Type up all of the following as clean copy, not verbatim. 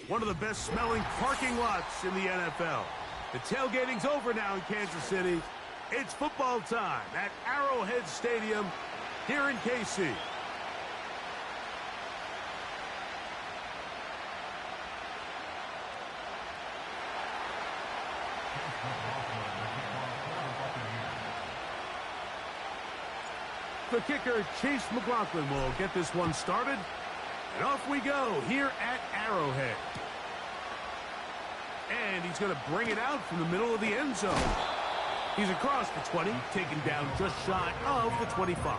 one of the best-smelling parking lots in the NFL. The tailgating's over now in Kansas City. It's football time at Arrowhead Stadium here in KC. The kicker, Chase McLaughlin, will get this one started. And off we go here at Arrowhead. And he's going to bring it out from the middle of the end zone. He's across the 20, taken down just shy of the 25.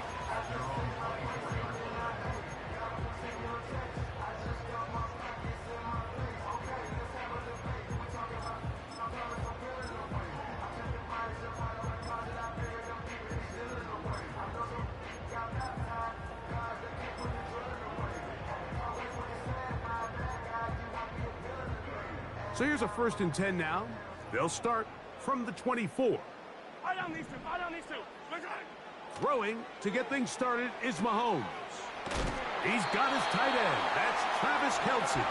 So here's a 1st and 10 now. They'll start from the 24. Throwing to get things started is Mahomes. He's got his tight end. That's Travis Kelce.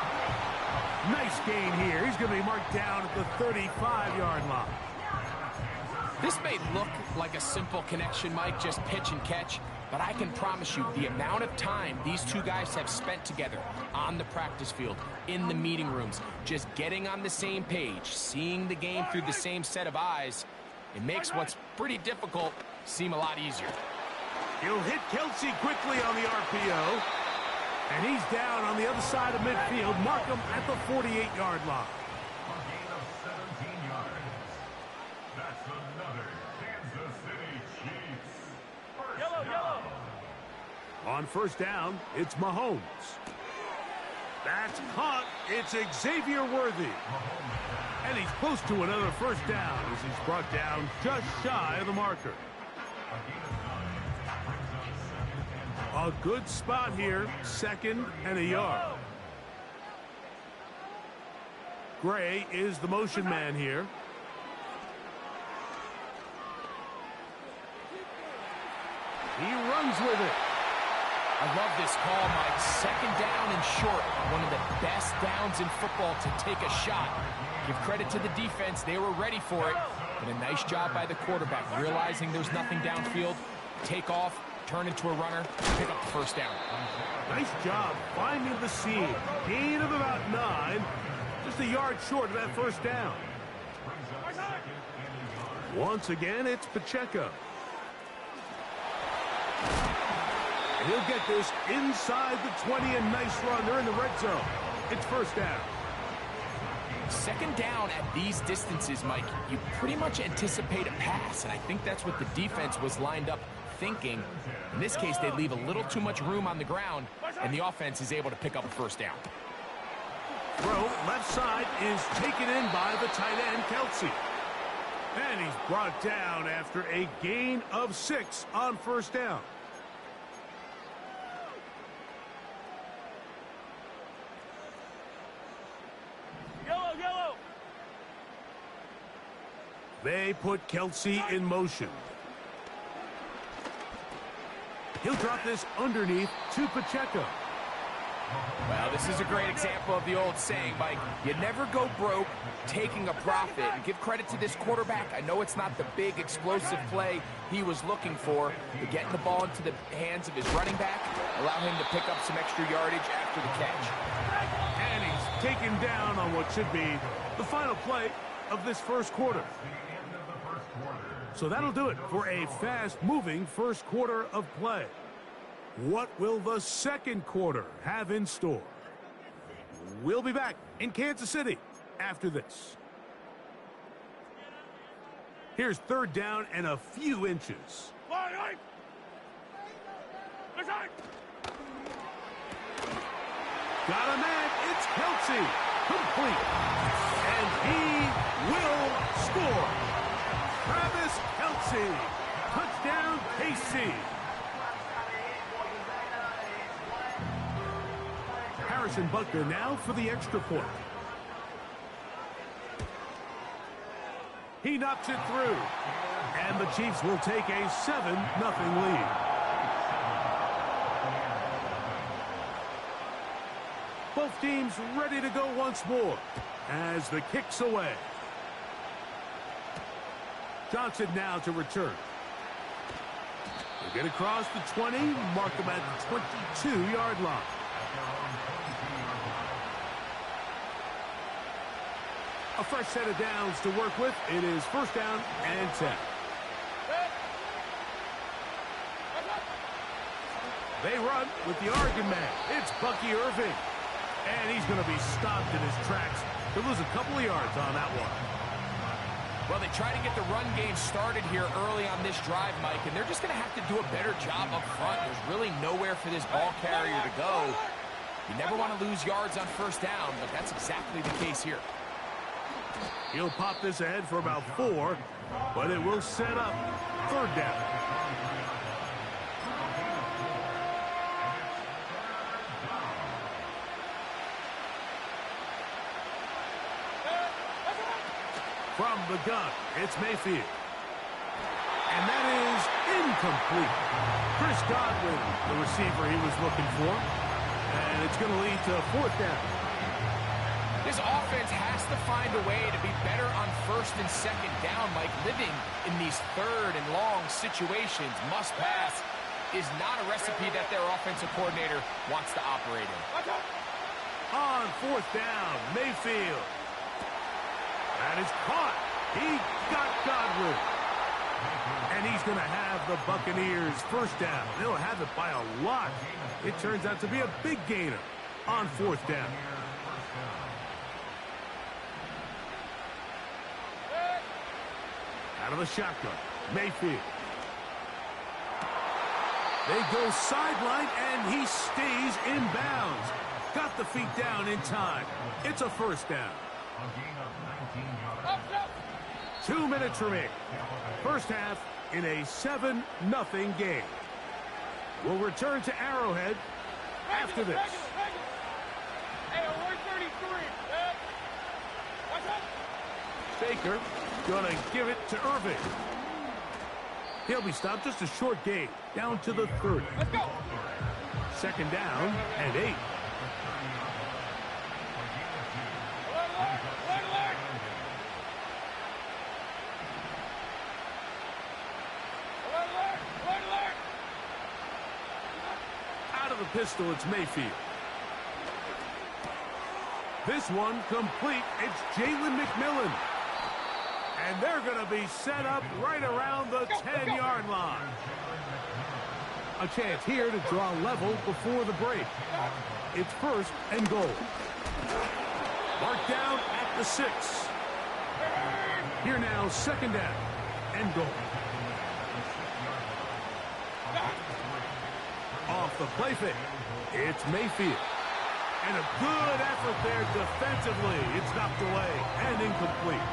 Nice gain here. He's going to be marked down at the 35-yard line. This may look like a simple connection, Mike, just pitch and catch, but I can promise you the amount of time these two guys have spent together on the practice field, in the meeting rooms, just getting on the same page, seeing the game through the same set of eyes, it makes what's pretty difficult seem a lot easier. He'll hit Kelce quickly on the RPO, and he's down on the other side of midfield. Mark him at the 48-yard line. On 1st down, it's Mahomes. That's caught. It's Xavier Worthy. And he's close to another 1st down as he's brought down just shy of the marker. A good spot here, 2nd and a yard. Gray is the motion man here. He runs with it. I love this call, Mike. 2nd down and short. One of the best downs in football to take a shot. Give credit to the defense. They were ready for it. But a nice job by the quarterback, realizing there's nothing downfield. Take off, turn into a runner, pick up the 1st down. Nice job finding the seam. Gain of about 9. Just a yard short of that 1st down. Once again, it's Pacheco. He'll get this inside the 20, and nice run. They're in the red zone. It's 1st down. 2nd down at these distances, Mike, you pretty much anticipate a pass, and I think that's what the defense was lined up thinking. In this case, they leave a little too much room on the ground, and the offense is able to pick up a 1st down. Throw left side is taken in by the tight end, Kelce. And he's brought down after a gain of 6 on 1st down. They put Kelce in motion. He'll drop this underneath to Pacheco. Well, this is a great example of the old saying, Mike. You never go broke taking a profit. And give credit to this quarterback. I know it's not the big explosive play he was looking for, but getting the ball into the hands of his running back, allow him to pick up some extra yardage after the catch. And he's taken down on what should be the final play of this 1st quarter. So that'll do it for a fast-moving 1st quarter of play. What will the 2nd quarter have in store? We'll be back in Kansas City after this. Here's 3rd down and a few inches. Got a man. It's Kelce. Complete. And he will score. Travis Kelce. Touchdown, KC. Harrison Butker now for the extra point. He knocks it through. And the Chiefs will take a 7-0 lead. Both teams ready to go once more as the kick's away. Johnson now to return. They get across the 20, mark them at the 22-yard line. A fresh set of downs to work with. It is first down and 10. They run with the Oregon man. It's Bucky Irving. And he's going to be stopped in his tracks. He'll lose a couple of yards on that one. Well, they try to get the run game started here early on this drive, Mike, and they're just going to have to do a better job up front. There's really nowhere for this ball carrier to go. You never want to lose yards on first down, but that's exactly the case here. He'll pop this ahead for about 4, but it will set up third down. From the gun, it's Mayfield. And that is incomplete. Chris Godwin, the receiver he was looking for. And it's going to lead to a fourth down. This offense has to find a way to be better on first and second down, Mike. Living in these third and long situations, must pass, is not a recipe that their offensive coordinator wants to operate in. On fourth down, Mayfield. That is caught. He got Godwin. And he's going to have the Buccaneers first down. They'll have it by a lot. It turns out to be a big gainer on fourth down. Out of the shotgun, Mayfield. They go sideline, and he stays in bounds. Got the feet down in time. It's a first down. 2 minutes remaining. First half in a 7-0 game. We'll return to Arrowhead after this. Baker gonna give it to Irving. He'll be stopped just a short gain, down to the 30. Let's go. Second down and 8. Out of the pistol, it's Mayfield. This one complete. It's Jalen McMillan. And they're going to be set up right around the 10-yard line. A chance here to draw level before the break. It's first and goal. Marked down at the 6. Here now, second down and goal. Off the play fake, it's Mayfield. And a good effort there defensively. It's knocked away and incomplete.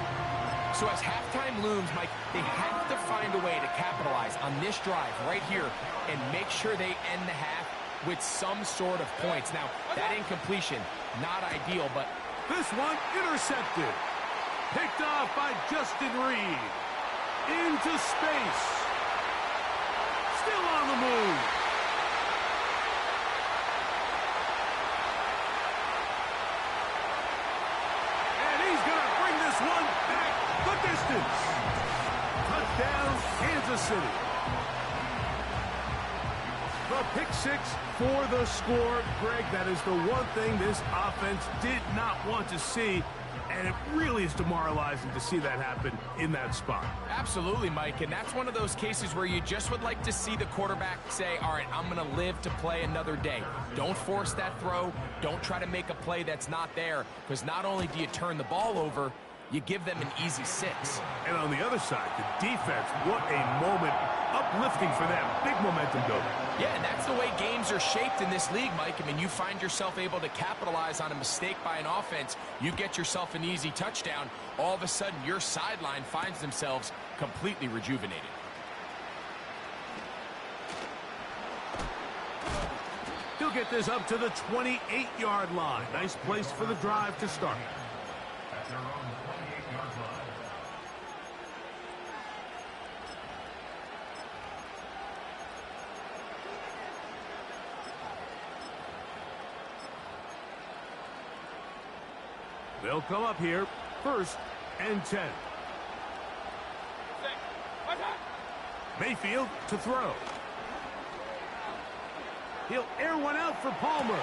So as halftime looms, Mike, they have to find a way to capitalize on this drive right here and make sure they end the half with some sort of points. Now, that incompletion, not ideal, but... This one intercepted. Picked off by Justin Reed. Into space. Still on the move. And he's going to bring this one back the distance. Touchdown, Kansas City. The pick 6 for the score. Greg, that is the one thing this offense did not want to see, and it really is demoralizing to see that happen in that spot. Absolutely, Mike, and that's one of those cases where you just would like to see the quarterback say, all right, I'm going to live to play another day. Don't force that throw. Don't try to make a play that's not there, because not only do you turn the ball over, you give them an easy 6. And on the other side, the defense, what a moment. Uplifting for them. Big momentum builder. Yeah, and that's the way games are shaped in this league, Mike. I mean, you find yourself able to capitalize on a mistake by an offense. You get yourself an easy touchdown. All of a sudden, your sideline finds themselves completely rejuvenated. He'll get this up to the 28-yard line. Nice place for the drive to start. That's their own 28-yard line. They'll come up here, 1st and 10. Mayfield to throw. He'll air one out for Palmer.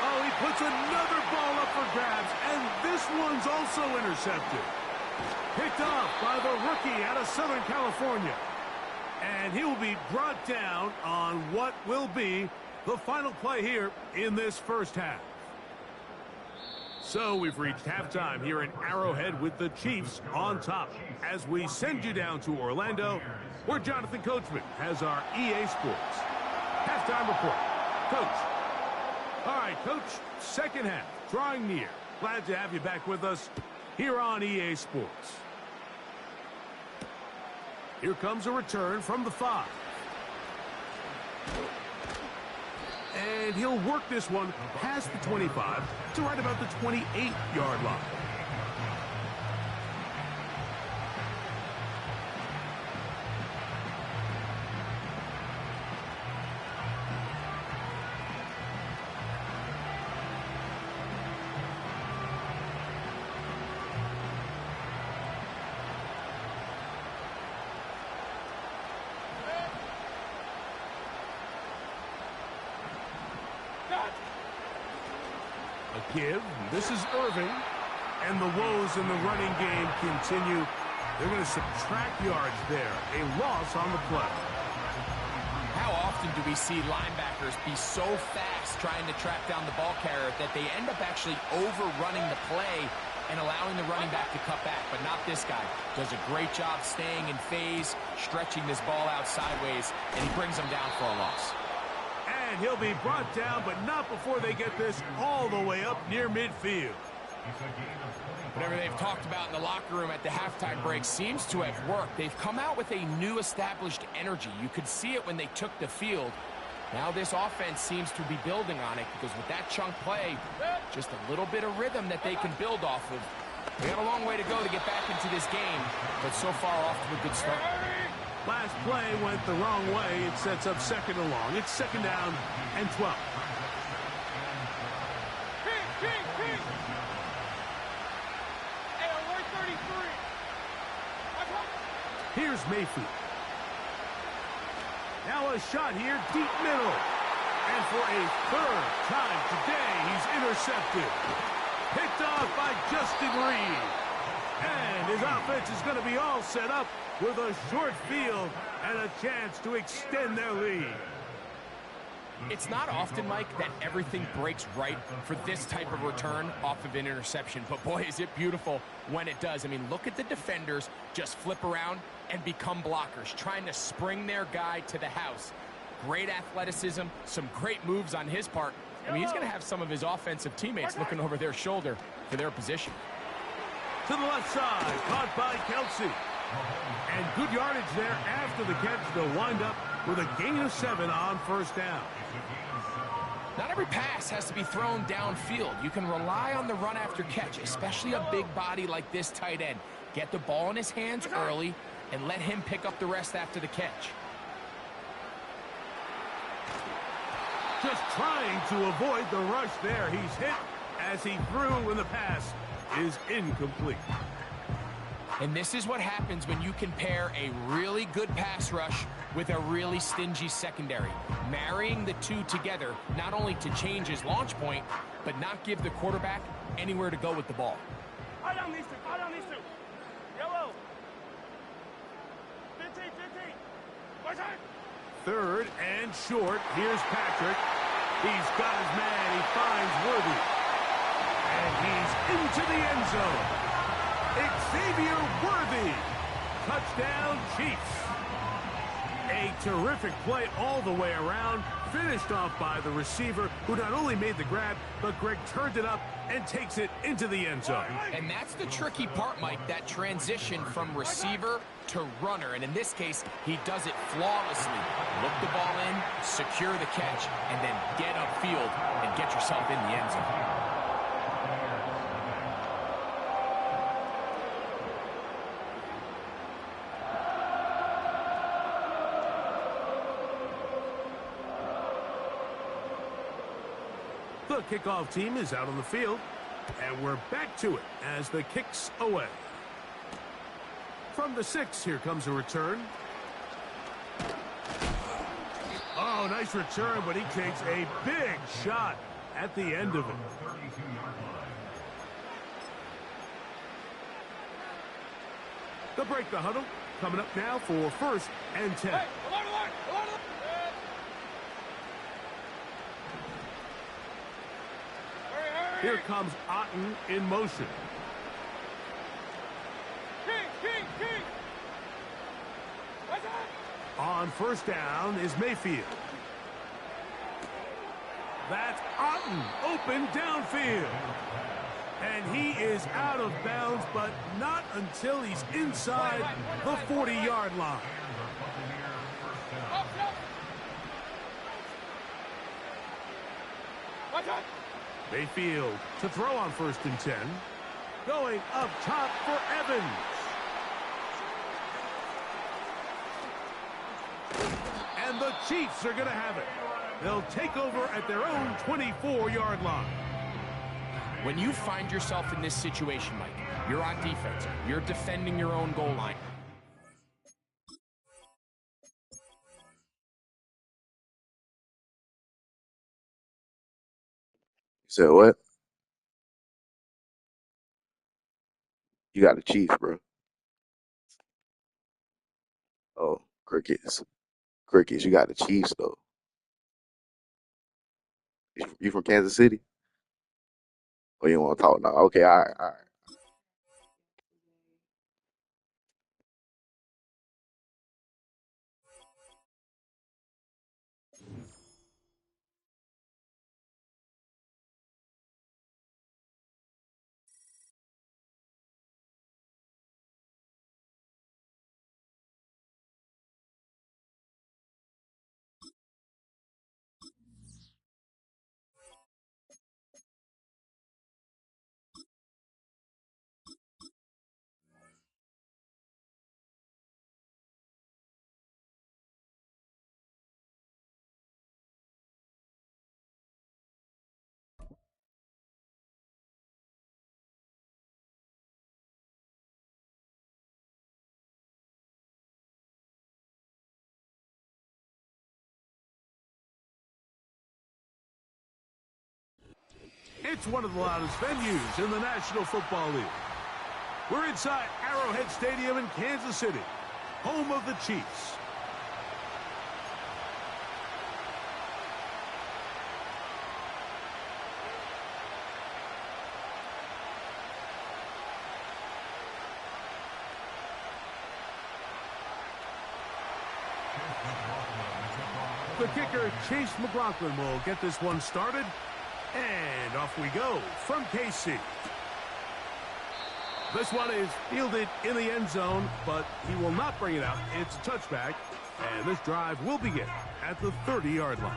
Oh, he puts another ball up for grabs, and this one's also intercepted. Picked off by the rookie out of Southern California. And he will be brought down on what will be the final play here in this first half. So we've reached halftime here in Arrowhead with the Chiefs on top. As we send you down to Orlando, where Jonathan Coachman has our EA Sports halftime report. Coach. All right, Coach, second half, drawing near. Glad to have you back with us here on EA Sports. Here comes a return from the 5. And he'll work this one past the 25 to right about the 28-yard line. A give. This is Irving. And the woes in the running game continue. They're going to subtract yards there. A loss on the play. How often do we see linebackers be so fast trying to track down the ball carrier that they end up actually overrunning the play and allowing the running back to cut back? But not this guy. Does a great job staying in phase, stretching this ball out sideways, and he brings them down for a loss. And he'll be brought down, but not before they get this all the way up near midfield. Whatever they've talked about in the locker room at the halftime break seems to have worked. They've come out with a new established energy. You could see it when they took the field. Now this offense seems to be building on it because with that chunk play, just a little bit of rhythm that they can build off of. We have a long way to go to get back into this game, but so far off to a good start. Last play went the wrong way. It sets up second and long. It's second down and 12. Here's Mayfield. Now a shot here, deep middle. And for a third time today, he's intercepted. Picked off by Justin Reed. And his offense is going to be all set up with a short field and a chance to extend their lead. It's not often, Mike, that everything breaks right for this type of return off of an interception. But, boy, is it beautiful when it does. I mean, look at the defenders just flip around and become blockers, trying to spring their guy to the house. Great athleticism, some great moves on his part. I mean, he's going to have some of his offensive teammates looking over their shoulder for their position. To the left side, caught by Kelsey. And good yardage there after the catch. They'll wind up with a gain of 7 on first down. Not every pass has to be thrown downfield. You can rely on the run after catch, especially a big body like this tight end. Get the ball in his hands early and let him pick up the rest after the catch. Just trying to avoid the rush there. He's hit as he threw when the pass is incomplete. And this is what happens when you can pair a really good pass rush with a really stingy secondary. Marrying the two together, not only to change his launch point, but not give the quarterback anywhere to go with the ball. Cut on these two. Yellow. 15. Watch out. Third and short. Here's Patrick. He's got his man. He finds Worthy. And he's into the end zone. Xavier Worthy. Touchdown, Chiefs. A terrific play all the way around. Finished off by the receiver, who not only made the grab, but Greg turned it up and takes it into the end zone. And that's the tricky part, Mike, that transition from receiver to runner. And in this case, he does it flawlessly. Look the ball in, secure the catch, and then get upfield and get yourself in the end zone. The kickoff team is out on the field. And we're back to it as the kick's away. From the 6, here comes a return. Oh, nice return, but he takes a big shot at the end of it. They'll break the huddle. Coming up now for 1st and 10. Hey, Here comes Otten in motion. King. On 1st down is Mayfield. That's Otten, open downfield. And he is out of bounds, but not until he's inside the 40-yard line. Mayfield to throw on 1st and 10. Going up top for Evans. And the Chiefs are going to have it. They'll take over at their own 24-yard line. When you find yourself in this situation, Mike, you're on defense. You're defending your own goal line. Said what? You got the Chiefs, bro. Oh, crickets. Crickets, you got the Chiefs, though. You from Kansas City? Oh, you want to talk now? Okay, all right. It's one of the loudest venues in the National Football League. We're inside Arrowhead Stadium in Kansas City, home of the Chiefs. The kicker, Chase McLaughlin, will get this one started. And off we go from KC. This one is fielded in the end zone, but he will not bring it out. It's a touchback, and this drive will begin at the 30-yard line.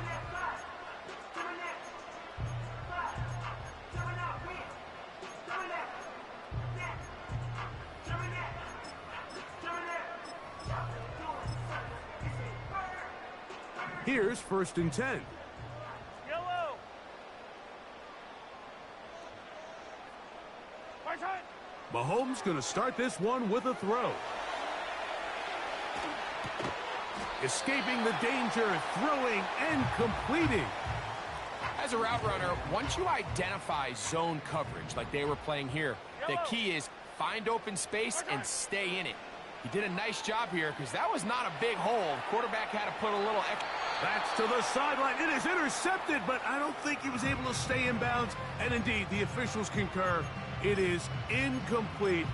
Here's 1st and 10. Mahomes going to start this one with a throw. Escaping the danger, throwing and completing. As a route runner, once you identify zone coverage like they were playing here, the key is find open space and stay in it. He did a nice job here because that was not a big hole. The quarterback had to put a little extra. That's to the sideline. It is intercepted, but I don't think he was able to stay in bounds. And indeed, the officials concur. It is incomplete,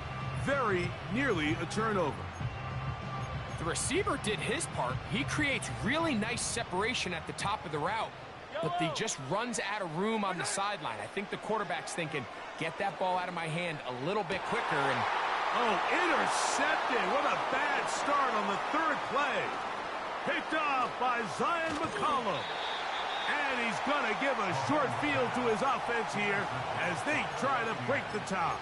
very nearly a turnover. The receiver did his part. He creates really nice separation at the top of the route, but he just runs out of room on the sideline. I think the quarterback's thinking, get that ball out of my hand a little bit quicker. And oh, intercepted. What a bad start on the 3rd play. Picked off by Zion McCollum. And he's going to give a short field to his offense here as they try to break the tie.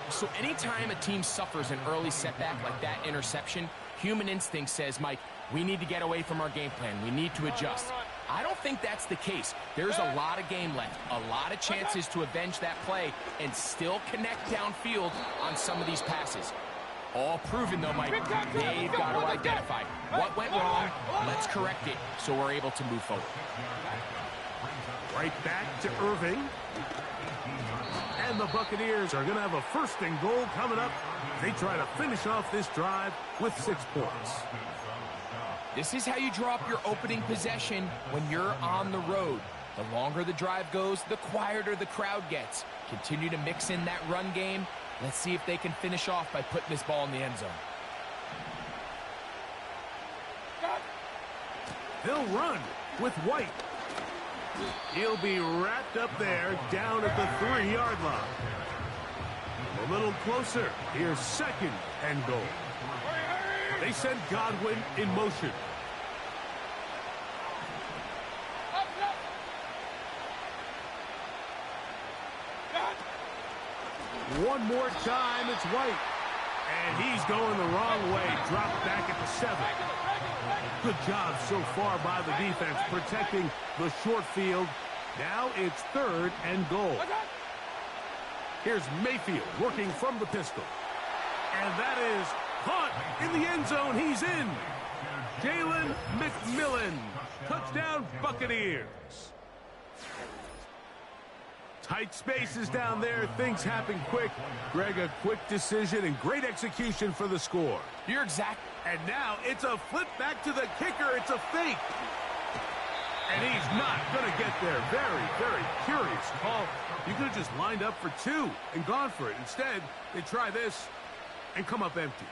So anytime a team suffers an early setback like that interception, human instinct says, Mike, we need to get away from our game plan. We need to adjust. I don't think that's the case. There's a lot of game left, a lot of chances to avenge that play and still connect downfield on some of these passes. All proven, though, Mike. They've got to identify what went wrong. Let's correct it so we're able to move forward. Right back to Irving. And the Buccaneers are going to have a 1st and goal coming up. They try to finish off this drive with 6 points. This is how you draw up your opening possession when you're on the road. The longer the drive goes, the quieter the crowd gets. Continue to mix in that run game. Let's see if they can finish off by putting this ball in the end zone. They'll run with White. He'll be wrapped up there down at the 3-yard line. A little closer. Here's 2nd and goal. They send Godwin in motion. One more time, it's White. And he's going the wrong way. Dropped back at the 7. Good job so far by the defense protecting the short field. Now it's 3rd and goal. Here's Mayfield working from the pistol. And that is caught in the end zone. He's in. Jalen McMillan. Touchdown, Buccaneers. Tight spaces down there. Things happen quick. Greg, a quick decision and great execution for the score. You're exact. And now it's a flip back to the kicker. It's a fake. And he's not going to get there. Very, very curious call. You could have just lined up for 2 and gone for it. Instead, they try this and come up empty.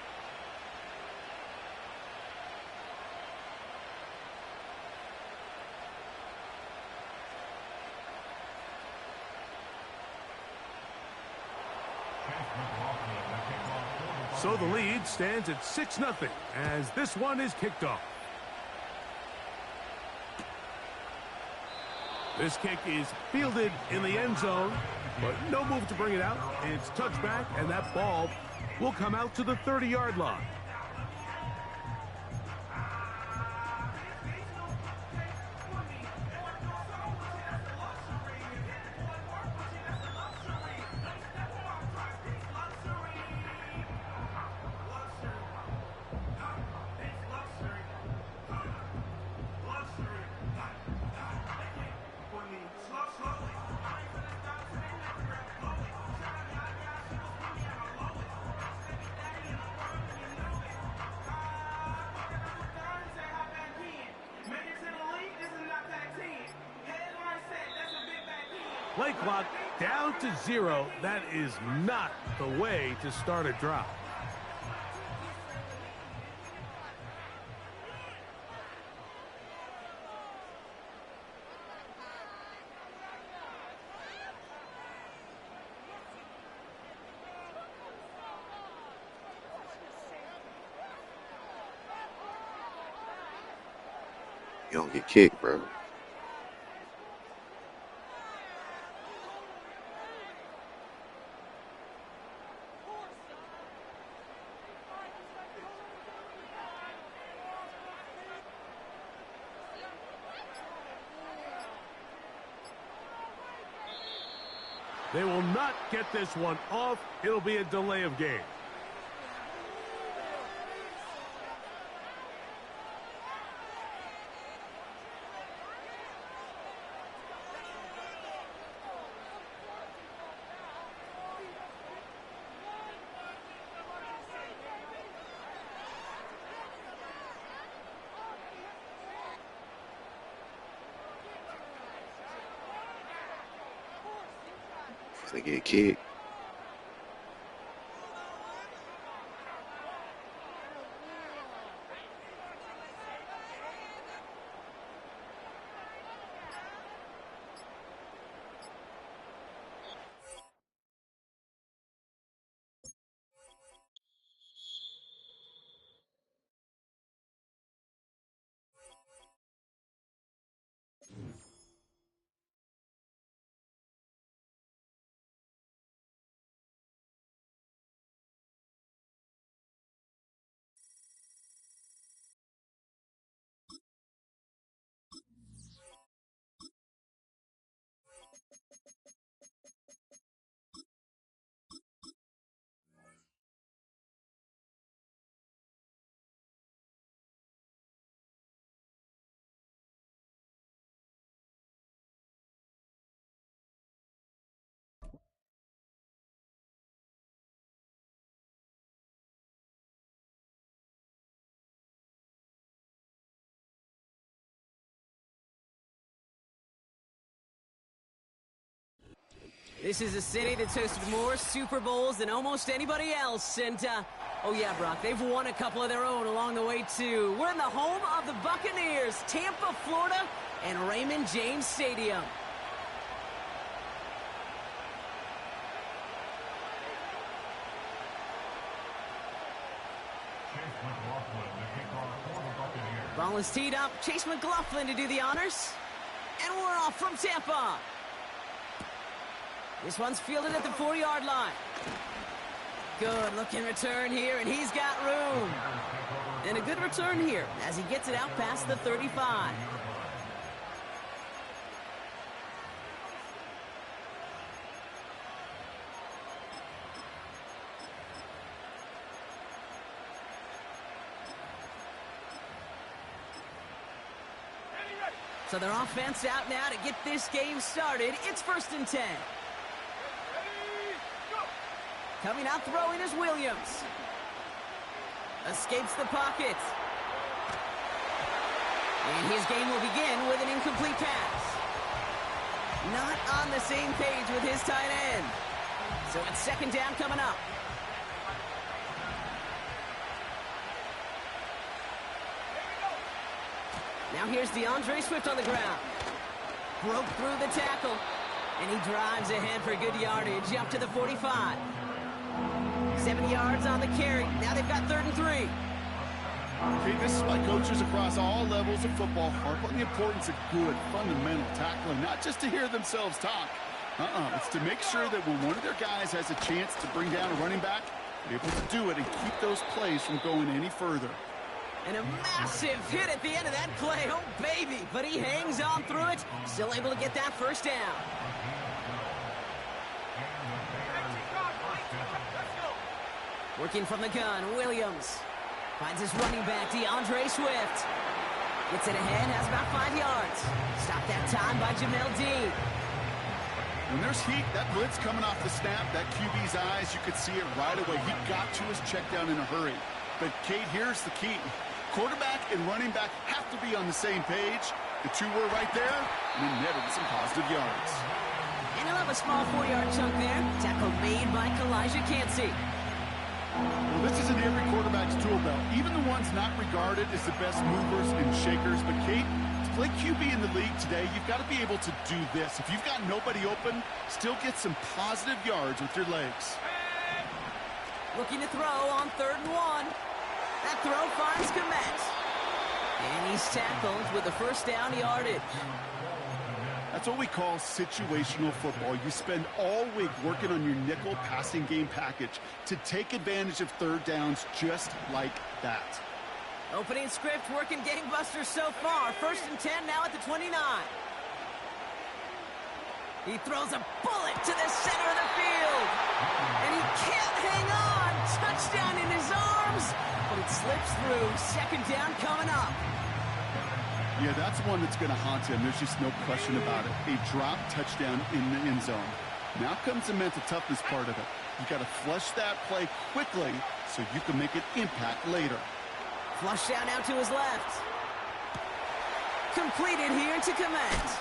So the lead stands at 6-0 as this one is kicked off. This kick is fielded in the end zone, but no move to bring it out. It's touchback, and that ball will come out to the 30-yard line. Play clock down to 0. That is not the way to start a drive. You don't get kicked, bro. They will not get this one off. It'll be a delay of game. They get kicked. This is a city that's hosted more Super Bowls than almost anybody else. And, oh yeah, Brock, they've won a couple of their own along the way, too. We're in the home of the Buccaneers, Tampa, Florida, and Raymond James Stadium. Ball is teed up. Chase McLaughlin to do the honors. And we're off from Tampa. This one's fielded at the 4-yard line. Good looking return here, and he's got room. And a good return here as he gets it out past the 35. So their offense out now to get this game started. It's 1st and 10. Coming out throwing is Williams. Escapes the pocket. And his game will begin with an incomplete pass. Not on the same page with his tight end. So it's 2nd down coming up. Now here's DeAndre Swift on the ground. Broke through the tackle. And he drives ahead for good yardage up to the 45. 7 yards on the carry. Now they've got 3rd and 3. Okay, this is why coaches across all levels of football harp on the importance of good, fundamental tackling, not just to hear themselves talk. It's to make sure that when one of their guys has a chance to bring down a running back, they're able to do it and keep those plays from going any further. And a massive hit at the end of that play. Oh, baby. But he hangs on through it. Still able to get that 1st down. Working from the gun, Williams. Finds his running back, DeAndre Swift. Gets it ahead, has about 5 yards. Stopped that time by Jamel Dean. When there's heat, that blitz coming off the snap, that QB's eyes, you could see it right away. He got to his check down in a hurry. But, Kate, here's the key. Quarterback and running back have to be on the same page. The two were right there, and he netted some positive yards. And he'll have a small 4-yard chunk there. Tackle made by Kalijah Cansey. Well, this is in every quarterback's tool belt. Even the ones not regarded as the best movers and shakers. But, Kate, to play QB in the league today, you've got to be able to do this. If you've got nobody open, still get some positive yards with your legs. Looking to throw on 3rd and 1. That throw finds Komet. And he's tackled with the 1st down yardage. That's what we call situational football. You spend all week working on your nickel passing game package to take advantage of 3rd downs just like that. Opening script working gangbusters so far. 1st and 10 now at the 29. He throws a bullet to the center of the field. And he can't hang on. Touchdown in his arms. But it slips through. 2nd down coming up. Yeah, that's one that's going to haunt him. There's just no question about it. A drop touchdown in the end zone. Now comes the mental toughness part of it. You got to flush that play quickly so you can make an impact later. Flush down now to his left. Completed here to Komet.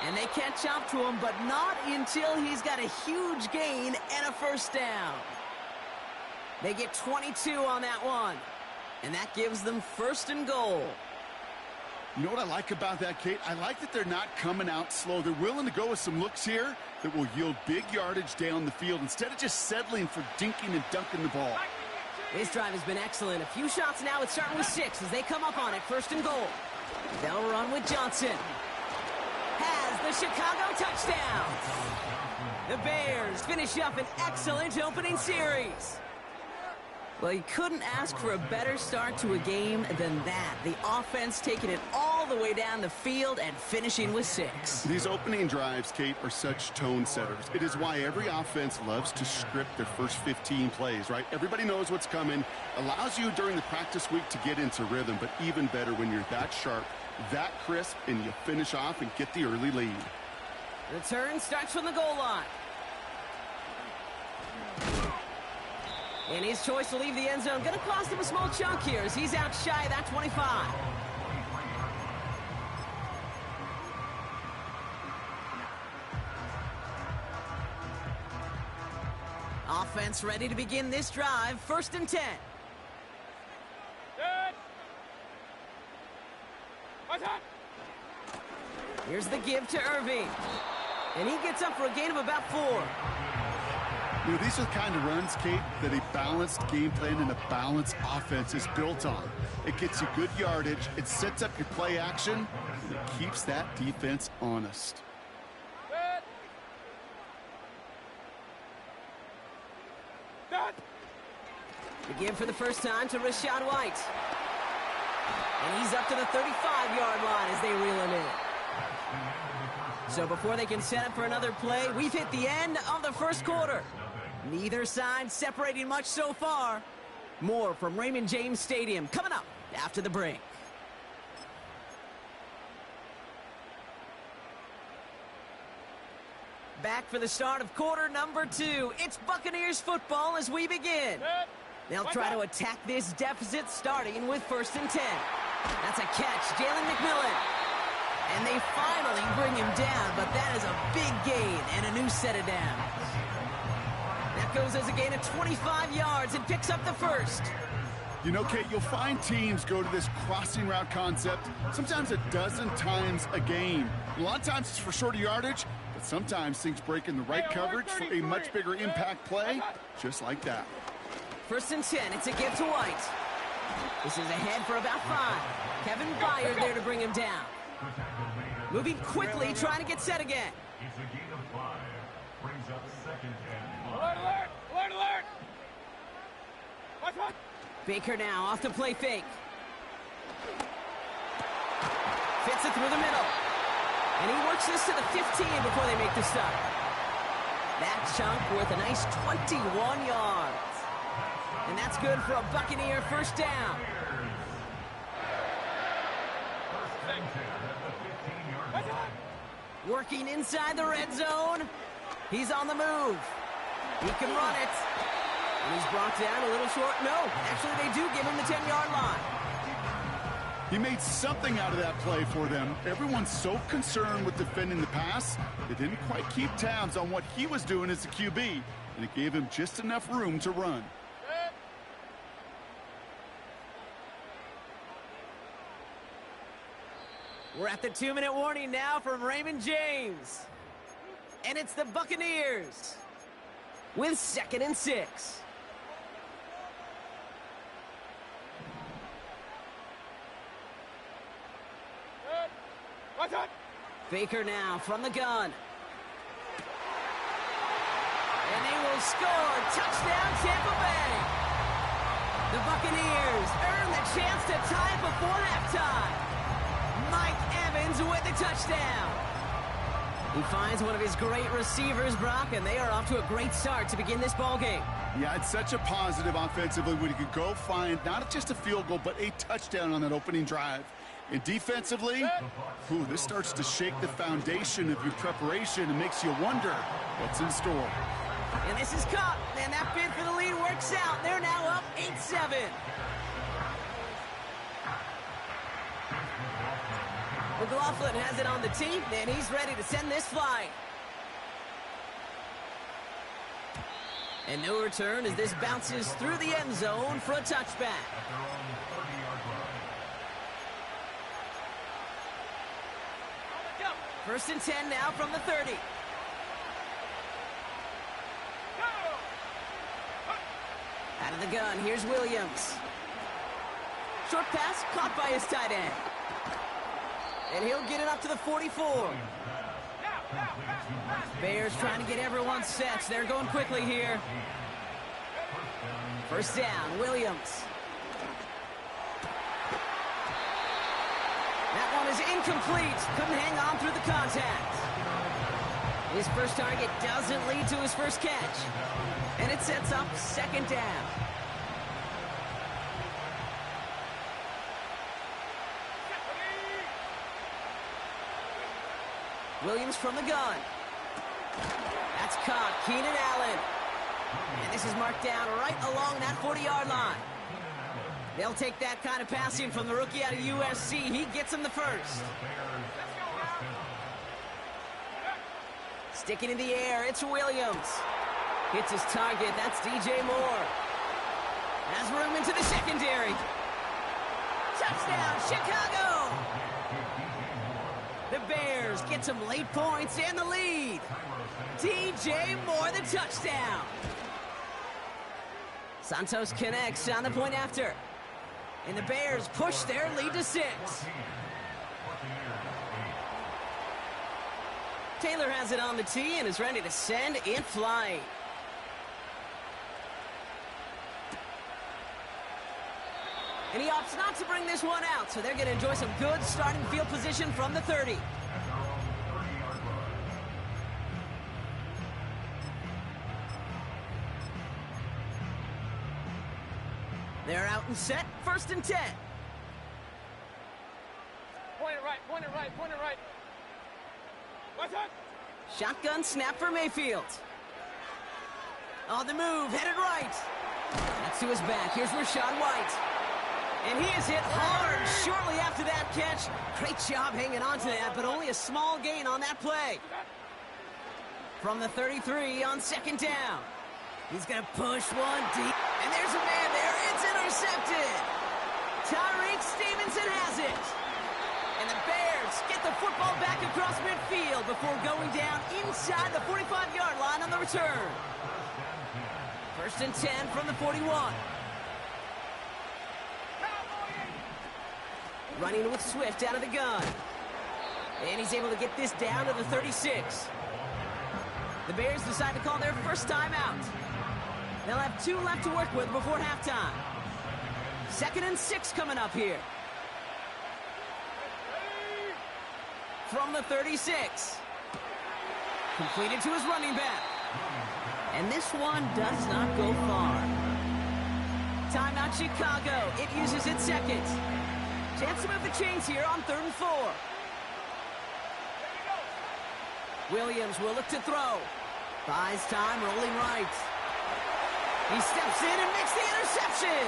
And they catch up to him, but not until he's got a huge gain and a 1st down. They get 22 on that one. And that gives them 1st and goal. You know what I like about that, Kate? I like that they're not coming out slow. They're willing to go with some looks here that will yield big yardage down the field instead of just settling for dinking and dunking the ball. This drive has been excellent. A few shots now. It's starting with 6 as they come up on it. 1st and goal. They'll run with Johnson. Has the Chicago touchdown. The Bears finish up an excellent opening series. Well, you couldn't ask for a better start to a game than that. The offense taking it all the way down the field and finishing with 6. These opening drives, Kate, are such tone setters. It is why every offense loves to script their first 15 plays, right? Everybody knows what's coming. Allows you during the practice week to get into rhythm, but even better when you're that sharp, that crisp, and you finish off and get the early lead. Return starts from the goal line. And his choice to leave the end zone going to cost him a small chunk here as he's out shy of that 25. Offense ready to begin this drive. 1st and 10. Good. Here's the give to Irving. And he gets up for a gain of about 4. You know, these are the kind of runs, Kate, that a balanced game plan and a balanced offense is built on. It gets you good yardage, it sets up your play action, and it keeps that defense honest. Good. Good. The give for the first time to Rachaad White. And he's up to the 35-yard line as they reel him in. So before they can set up for another play, we've hit the end of the first quarter. Neither side separating much so far. More from Raymond James Stadium coming up after the break. Back for the start of quarter number 2. It's Buccaneers football as we begin. They'll try to attack this deficit starting with 1st and 10. That's a catch, Jalen McMillan. And they finally bring him down, but that is a big gain and a new set of downs. That goes as a gain of 25 yards and picks up the first. You know, Kate, you'll find teams go to this crossing route concept sometimes a dozen times a game. A lot of times it's for shorter yardage, but sometimes things break in the right coverage for a much bigger impact play, just like that. 1st and 10, it's a give to White. This is ahead for about 5. Kevin Byard there to bring him down. Moving quickly, trying to get set again. It's a gain of 5. Brings up 2nd and 5. Alert, alert, alert, alert. Watch. Baker now off to play fake. Fits it through the middle. And he works this to the 15 before they make the stop. That chunk worth a nice 21 yards. And that's good for a Buccaneer 1st down. Working inside the red zone. He's on the move. He can run it. And he's brought down a little short. No, actually they do give him the 10-yard line. He made something out of that play for them. Everyone's so concerned with defending the pass, they didn't quite keep tabs on what he was doing as a QB, and it gave him just enough room to run. We're at the 2-minute warning now from Raymond James. And it's the Buccaneers with 2nd and 6. Watch out. Baker now from the gun. And they will score. Touchdown, Tampa Bay. The Buccaneers earn the chance to tie it before halftime. Mike Evans with the touchdown. He finds one of his great receivers, Brock, and they are off to a great start to begin this ball game. Yeah, it's such a positive offensively when you could go find not just a field goal, but a touchdown on that opening drive. And defensively, this starts to shake the foundation of your preparation and makes you wonder what's in store. And this is caught, and that bid for the lead works out. They're now up 8-7. McLaughlin has it on the tee, and he's ready to send this flying. And no return as this bounces through the end zone for a touchback. 1st and 10 now from the 30. Out of the gun, here's Williams. Short pass caught by his tight end. And he'll get it up to the 44. Bears trying to get everyone set. They're going quickly here. 1st down, Williams. That one is incomplete. Couldn't hang on through the contact. His first target doesn't lead to his first catch. And it sets up 2nd down. Williams from the gun. That's caught. Keenan Allen. And this is marked down right along that 40-yard line. They'll take that kind of passing from the rookie out of USC. He gets him the first. Sticking in the air, it's Williams. Hits his target. That's DJ Moore. Has room into the secondary. Touchdown, Chicago! The Bears get some late points and the lead. DJ Moore, the touchdown. Santos connects on the point after. And the Bears push their lead to 6. Taylor has it on the tee and is ready to send it flying. And he opts not to bring this one out, so they're going to enjoy some good starting field position from the 30. They're out and set, 1st and 10. Point it right, point it right, point it right. What's up? Shotgun snap for Mayfield. On the move, headed right. That's to his back. Here's Rachaad White. And he is hit hard shortly after that catch. Great job hanging on to that, but only a small gain on that play. From the 33 on 2nd down. He's going to push one deep. And there's a man there. It's intercepted. Tyreek Stevenson has it. And the Bears get the football back across midfield before going down inside the 45-yard line on the return. 1st and 10 from the 41. Running with Swift out of the gun. And he's able to get this down to the 36. The Bears decide to call their first timeout. They'll have 2 left to work with before halftime. 2nd and 6 coming up here. From the 36. Completed to his running back. And this one does not go far. Timeout Chicago. It uses its 2nd. Chance to move the chains here on 3rd and 4. Williams will look to throw. Buys time, rolling right. He steps in and makes the interception.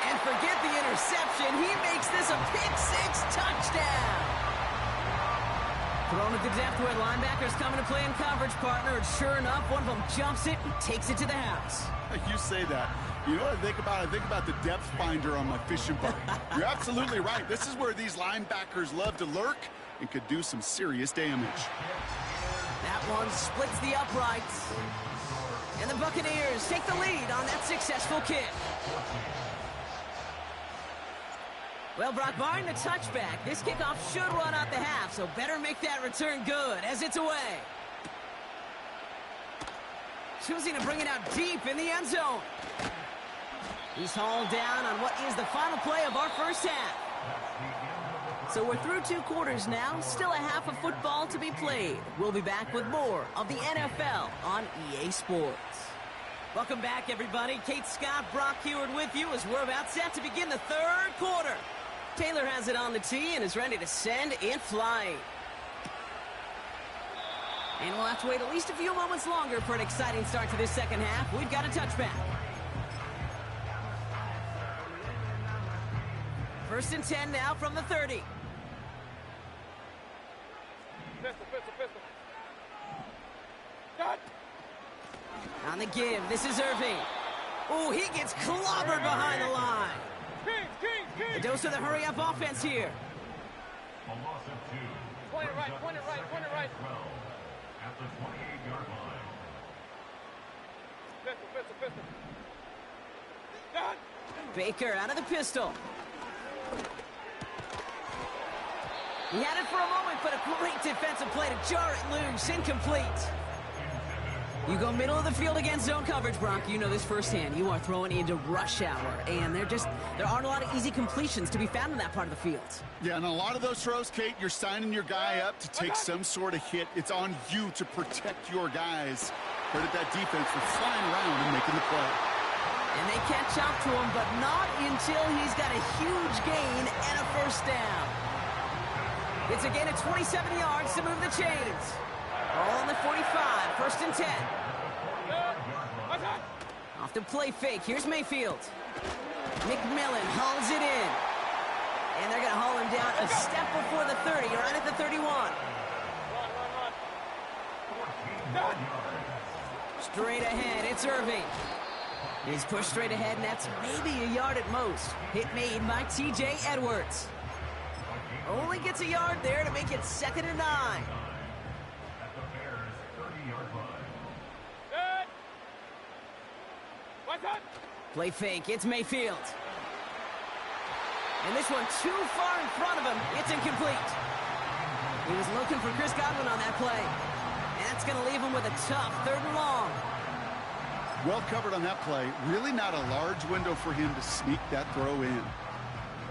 And forget the interception. He makes this a pick-6 touchdown. Thrown at the depth where linebackers coming to play in coverage, partner. And sure enough, one of them jumps it and takes it to the house. You say that. You know what I think about? I think about the depth finder on my fishing boat. You're absolutely right. This is where these linebackers love to lurk and could do some serious damage. That one splits the uprights. And the Buccaneers take the lead on that successful kick. Well, Brock, barring the touchback, this kickoff should run out the half, so better make that return good as it's away. Choosing to bring it out deep in the end zone. He's hauled down on what is the final play of our first half. So we're through 2 quarters now, still a half of football to be played. We'll be back with more of the NFL on EA Sports. Welcome back, everybody. Kate Scott, Brock Heward with you as we're about set to begin the 3rd quarter. Taylor has it on the tee and is ready to send it flying. And we'll have to wait at least a few moments longer for an exciting start to this 2nd half. We've got a touchback. 1st and 10 now from the 30. Pistol, pistol, pistol. Got. On the give, this is Irving. Oh, he gets clobbered behind the line. A dose of the hurry-up offense here. A loss of 2. Point it right, point it right, point it right. 12 at the 28-yard line. Pistol, pistol, pistol. Got. Baker out of the pistol. He had it for a moment, but a great defensive play to jar it loose. Incomplete. You go middle of the field against zone coverage, Brock. You know this firsthand. You are throwing into rush hour, and there aren't a lot of easy completions to be found in that part of the field. Yeah, and a lot of those throws, Kate, you're signing your guy up to take some sort of hit. It's on you to protect your guys. Credit that defense for flying around and making the play. And they catch up to him, but not until he's got a huge gain and a first down. It's a gain of 27 yards to move the chains. All on the 45, 1st and 10. Off the play fake, here's Mayfield. McMillan hauls it in. And they're going to haul him down a step before the 30, right at the 31. Run. Straight ahead, it's Irving. He's pushed straight ahead, and that's maybe a yard at most. Hit made by T.J. Edwards. Only gets a yard there to make it 2nd and 9. At the Bears' 30-yard line. Good. What's up? Play fake, it's Mayfield. And this one too far in front of him. It's incomplete. He was looking for Chris Godwin on that play. And that's going to leave him with a tough 3rd and long. Well covered on that play. Really not a large window for him to sneak that throw in.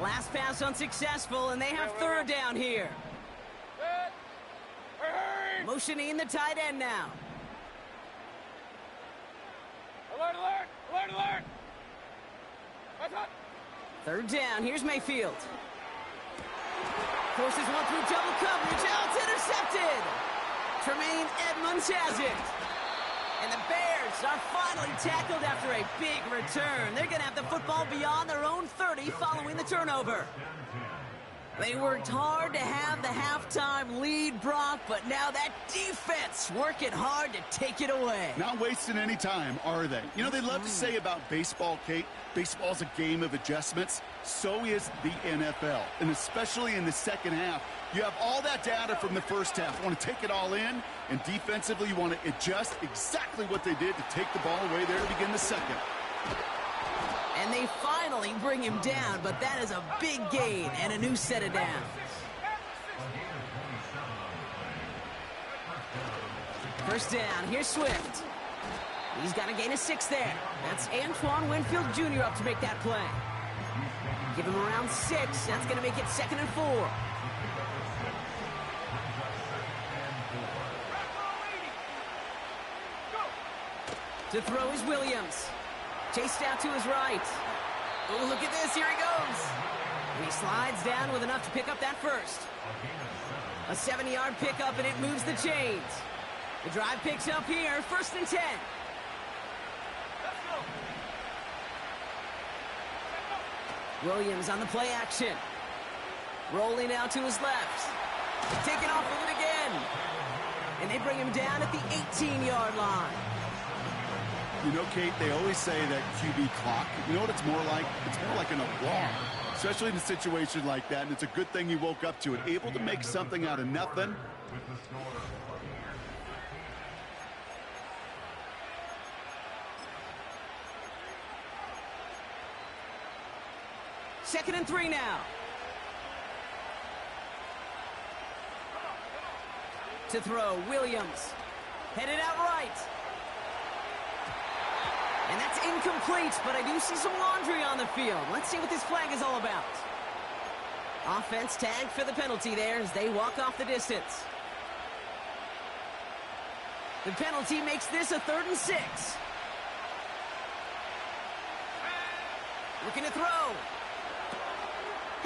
Last pass unsuccessful, and they have 3rd down here. Good. Hurry. Motioning the tight end now. Alert. What's up? 3rd down, here's Mayfield. Forces one through double coverage. Oh, it's intercepted. Tremaine Edmonds has it. And the Bears are finally tackled after a big return. They're going to have the football beyond their own 30 following the turnover. They worked hard to have the halftime lead, Brock, but now that defense working hard to take it away. Not wasting any time, are they? You know, they love to say about baseball, Kate, baseball's a game of adjustments. So is the NFL, and especially in the second half. You have all that data from the first half. You want to take it all in, and defensively you want to adjust exactly what they did to take the ball away there to begin the second. And they finally bring him down, but that is a big gain and a new set of downs. First down, here's Swift. He's got a gain of 6 there. That's Antoine Winfield Jr. up to make that play. Give him around 6. That's going to make it 2nd and 4. To throw is Williams. Chased out to his right. Oh, look at this. Here he goes. And he slides down with enough to pick up that first. A 7-yard pickup, and it moves the chains. The drive picks up here. 1st and 10. Williams on the play action. Rolling out to his left. Taking off with it again. And they bring him down at the 18-yard line. You know, Kate, they always say that QB clock, you know what it's more like? It's more like an alarm, especially in a situation like that, and it's a good thing you woke up to it. Able to make something out of nothing. Second and 3 now. To throw, Williams. Headed out right. And that's incomplete, but I do see some laundry on the field. Let's see what this flag is all about. Offense tagged for the penalty there as they walk off the distance. The penalty makes this a 3rd and 6. Looking to throw.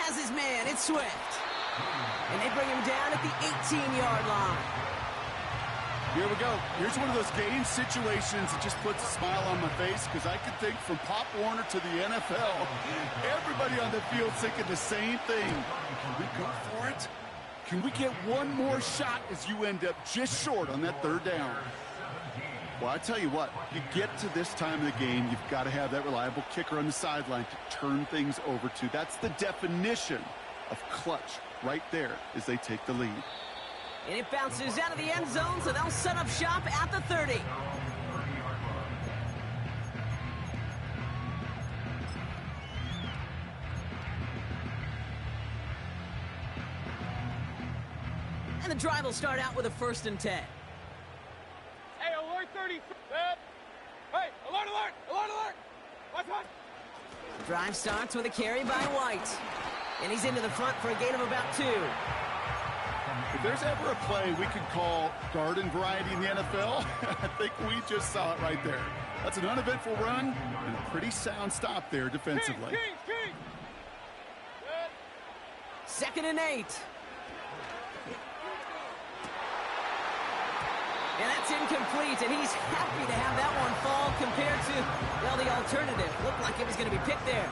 Has his man, it's Swift. And they bring him down at the 18-yard line. Here we go. Here's one of those game situations that just puts a smile on my face because I can think from Pop Warner to the NFL. Everybody on the field thinking the same thing. Can we go for it? Can we get one more shot as you end up just short on that 3rd down? Well, I tell you what, you get to this time of the game, you've got to have that reliable kicker on the sideline to turn things over to. That's the definition of clutch right there as they take the lead. And it bounces out of the end zone, so they'll set up shop at the 30. And the drive will start out with a 1st and 10. Hey, alert 30. Hey, alert. What's up? The drive starts with a carry by White. And he's into the front for a gain of about 2. If there's ever a play we could call garden variety in the NFL, I think we just saw it right there. That's an uneventful run and a pretty sound stop there defensively. King. Good. 2nd and 8. And that's incomplete, and he's happy to have that one fall compared to, well, the alternative. Looked like it was going to be picked there.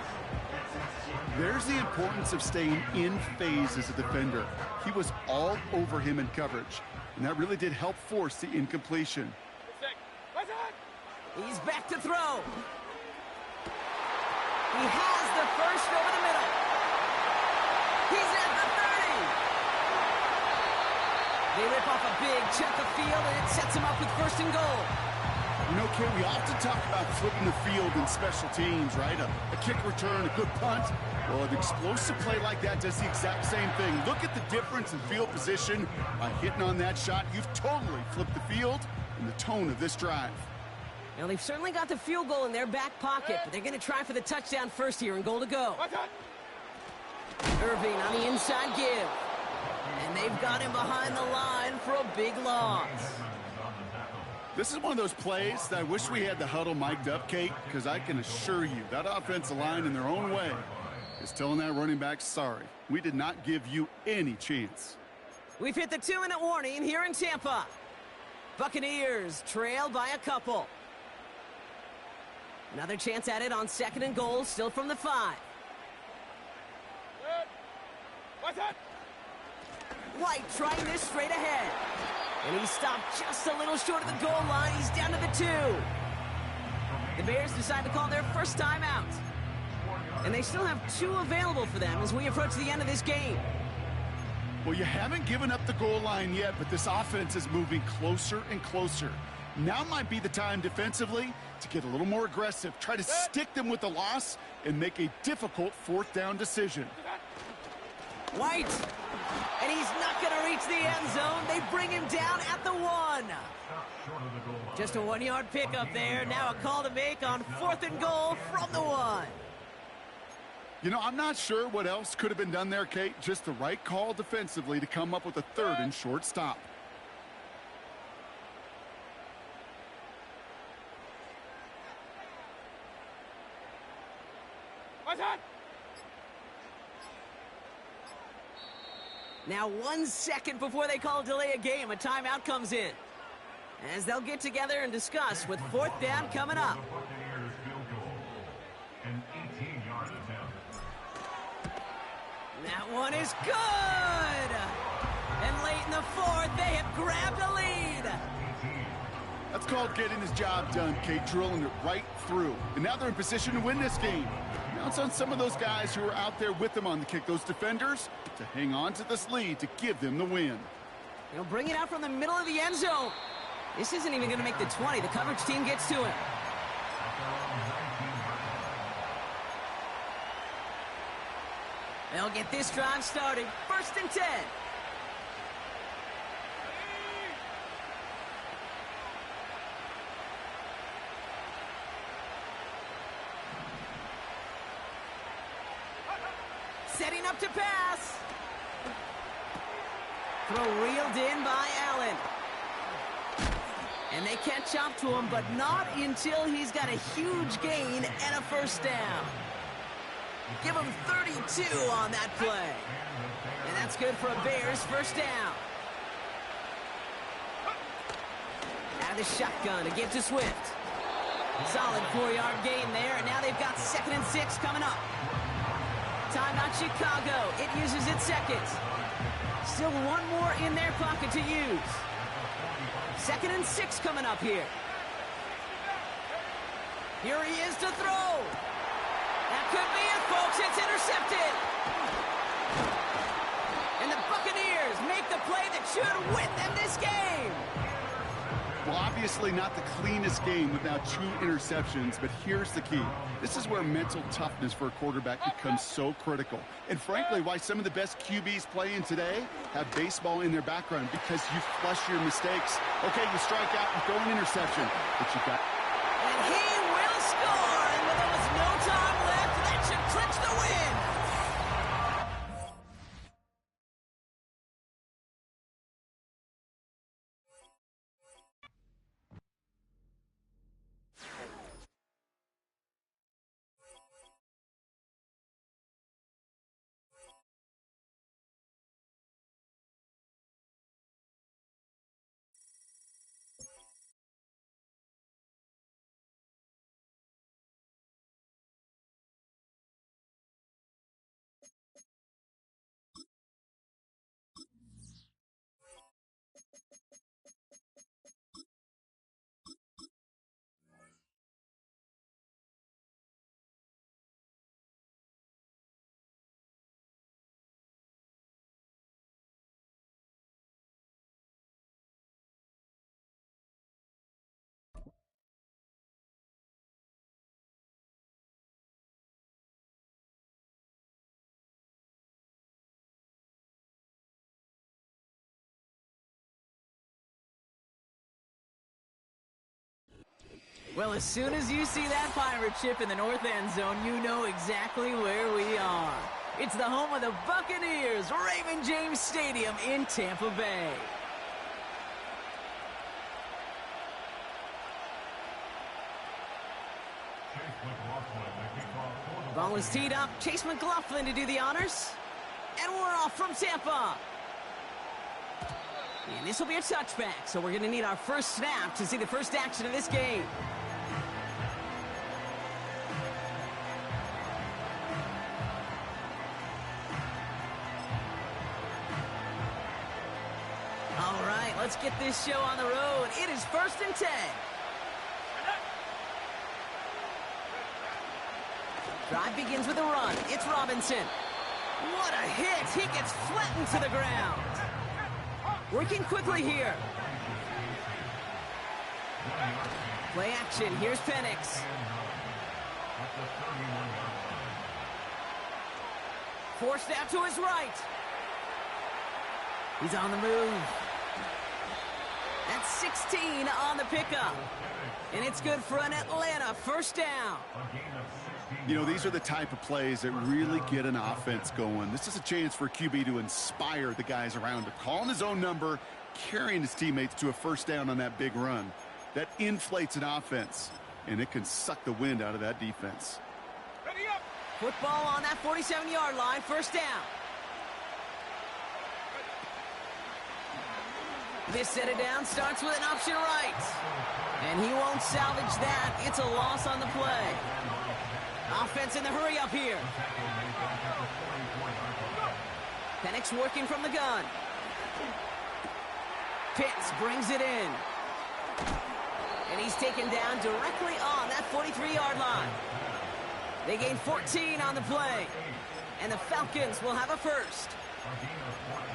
There's the importance of staying in phase as a defender. He was all over him in coverage, and that really did help force the incompletion. He's back to throw. He has the first over the middle. He's at the 30. They rip off a big chunk of field, and it sets him up with first and goal. You know, Kate, we often talk about flipping the field in special teams, right? A kick return, a good punt. Well, an explosive play like that does the exact same thing. Look at the difference in field position. By hitting on that shot, you've totally flipped the field and the tone of this drive. Now, they've certainly got the field goal in their back pocket, but they're going to try for the touchdown first here and goal to go. Irving on the inside give. And they've got him behind the line for a big loss. This is one of those plays that I wish we had the huddle mic'd up, Kate, because I can assure you that offensive line in their own way is telling that running back, sorry, we did not give you any chance. We've hit the 2-minute warning here in Tampa. Buccaneers trail by a couple. Another chance at it on second and goal, still from the 5. White trying this straight ahead. And he stopped just a little short of the goal line. He's down to the 2. The Bears decide to call their first time out. And they still have 2 available for them as we approach the end of this game. Well, you haven't given up the goal line yet, but this offense is moving closer and closer. Now might be the time defensively to get a little more aggressive. Try to stick them with the loss and make a difficult fourth down decision. White. And he's not going to reach the end zone. They bring him down at the 1. Just a 1-yard pickup there. Now a call to make on fourth and goal from the 1. You know, I'm not sure what else could have been done there, Kate. Just the right call defensively to come up with a third and short stop. Now 1 second before they call delay a game, a timeout comes in. As they'll get together and discuss with fourth down coming up. That one is good! And late in the 4th, they have grabbed a lead. That's called getting his job done, Kate, drilling it right through. And now they're in position to win this game. Now it's on some of those guys who are out there with them on the kick, those defenders, to hang on to this lead to give them the win. They'll bring it out from the middle of the end zone. This isn't even going to make the 20. The coverage team gets to him. They'll get this drive started. First and 10. Setting up to pass. Throw reeled in by Allen. And they catch up to him, but not until he's got a huge gain and a first down. Give him 32 on that play. And that's good for a Bears first down. Out of the shotgun to give to Swift. Solid 4-yard gain there, and now they've got 2nd and 6 coming up. Timeout Chicago. It uses its second. Still one more in their pocket to use. 2nd and 6 coming up here. Here he is to throw. That could be it, folks. It's intercepted. And the Buccaneers make the play that should win them this game. Well, obviously not the cleanest game without 2 interceptions, but here's the key. This is where mental toughness for a quarterback becomes so critical. And frankly, why some of the best QBs playing today have baseball in their background, because you flush your mistakes. Okay, you strike out and throw an interception, but you got... And he will score, and with almost no time left, that should clinch the win. Well, as soon as you see that pirate ship in the north end zone, you know exactly where we are. It's the home of the Buccaneers, Raymond James Stadium in Tampa Bay. Ball is teed up. Chase McLaughlin to do the honors. And we're off from Tampa. And this will be a touchback, so we're going to need our first snap to see the first action of this game. All right, let's get this show on the road. It is 1st and 10. Drive begins with a run. It's Robinson. What a hit. He gets flattened to the ground. Working quickly here. Play action. Here's Penix. Forced out to his right. He's on the move. That's 16 on the pickup. And it's good for an Atlanta first down. You know, these are the type of plays that really get an offense going. This is a chance for QB to inspire the guys around him. Calling his own number, carrying his teammates to a first down on that big run. That inflates an offense, and it can suck the wind out of that defense. Football on that 47-yard line, first down. This set it down starts with an option right. And he won't salvage that. It's a loss on the play. Offense in the hurry up here. Penix working from the gun. Pitts brings it in. And he's taken down directly on that 43-yard line. They gain 14 on the play. And the Falcons will have a first.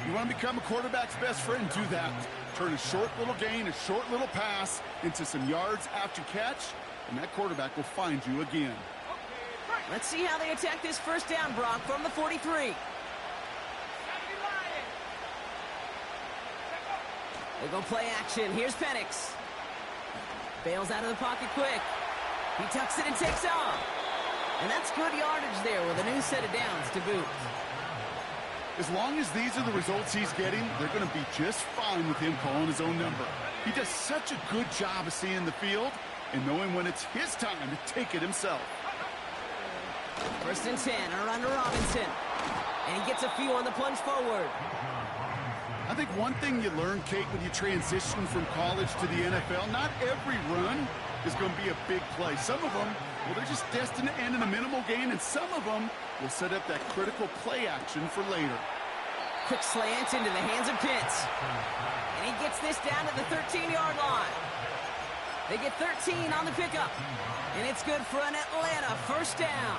You want to become a quarterback's best friend? Do that. Turn a short little gain, a short little pass into some yards after catch, and that quarterback will find you again. Let's see how they attack this first down, Brock, from the 43. They go play action. Here's Penix. Bails out of the pocket quick. He tucks it and takes off. And that's good yardage there with a new set of downs to boot. As long as these are the results he's getting, they're going to be just fine with him calling his own number. He does such a good job of seeing the field and knowing when it's his time to take it himself. 1st and 10, a run to Robinson. And he gets a few on the plunge forward. I think one thing you learn, Kate, when you transition from college to the NFL, not every run is going to be a big play. Some of them, well, they're just destined to end in a minimal gain, and some of them will set up that critical play action for later. Quick slant into the hands of Pitts. And he gets this down to the 13-yard line. They get 13 on the pickup. And it's good for an Atlanta first down.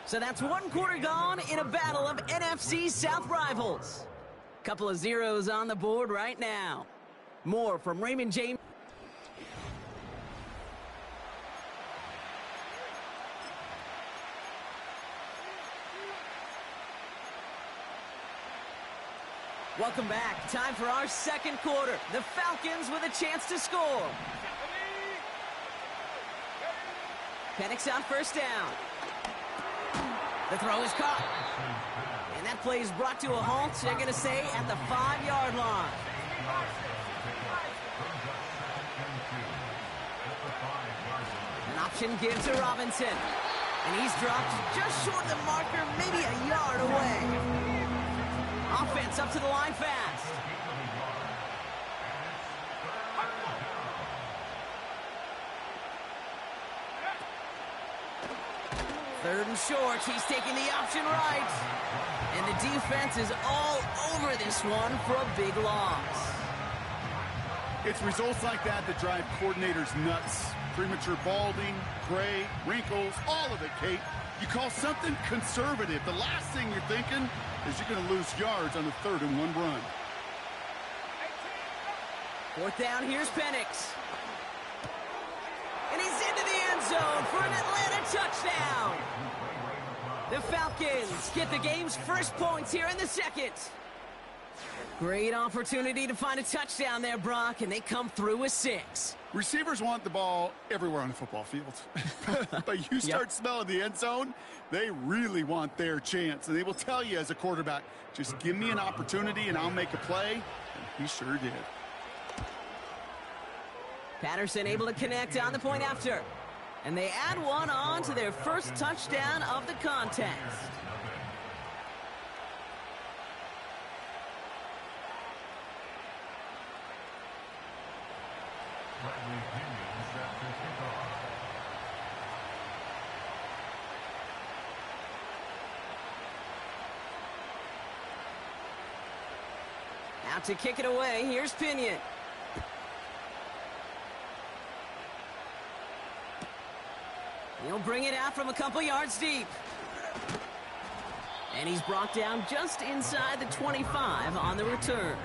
So that's one quarter gone in a battle of NFC South rivals. Couple of zeros on the board right now. More from Raymond James. Welcome back. Time for our second quarter. The Falcons with a chance to score. Penix on first down. The throw is caught. And that play is brought to a halt, they're going to say, at the 5-yard line. An option given to Robinson. And he's dropped just short of the marker, maybe a yard away. Offense up to the line fast. Third and short, he's taking the option right. And the defense is all over this one for a big loss. It's results like that that drive coordinators nuts. Premature balding, gray, wrinkles, all of it, Kate. You call something conservative. The last thing you're thinking is you're going to lose yards on the 3rd and 1 run. 4th down, here's Penix. And he's into the end zone for an Atlanta touchdown. The Falcons get the game's first points here in the second. Great opportunity to find a touchdown there, Brock, and they come through with 6. Receivers want the ball everywhere on the football field. But you start smelling the end zone, they really want their chance. And they will tell you as a quarterback, just give me an opportunity and I'll make a play. And he sure did. Patterson able to connect on the point after. And they add one on to their first touchdown of the contest. Out to kick it away, here's Pinion. He'll bring it out from a couple yards deep. And he's brought down just inside the 25 on the return.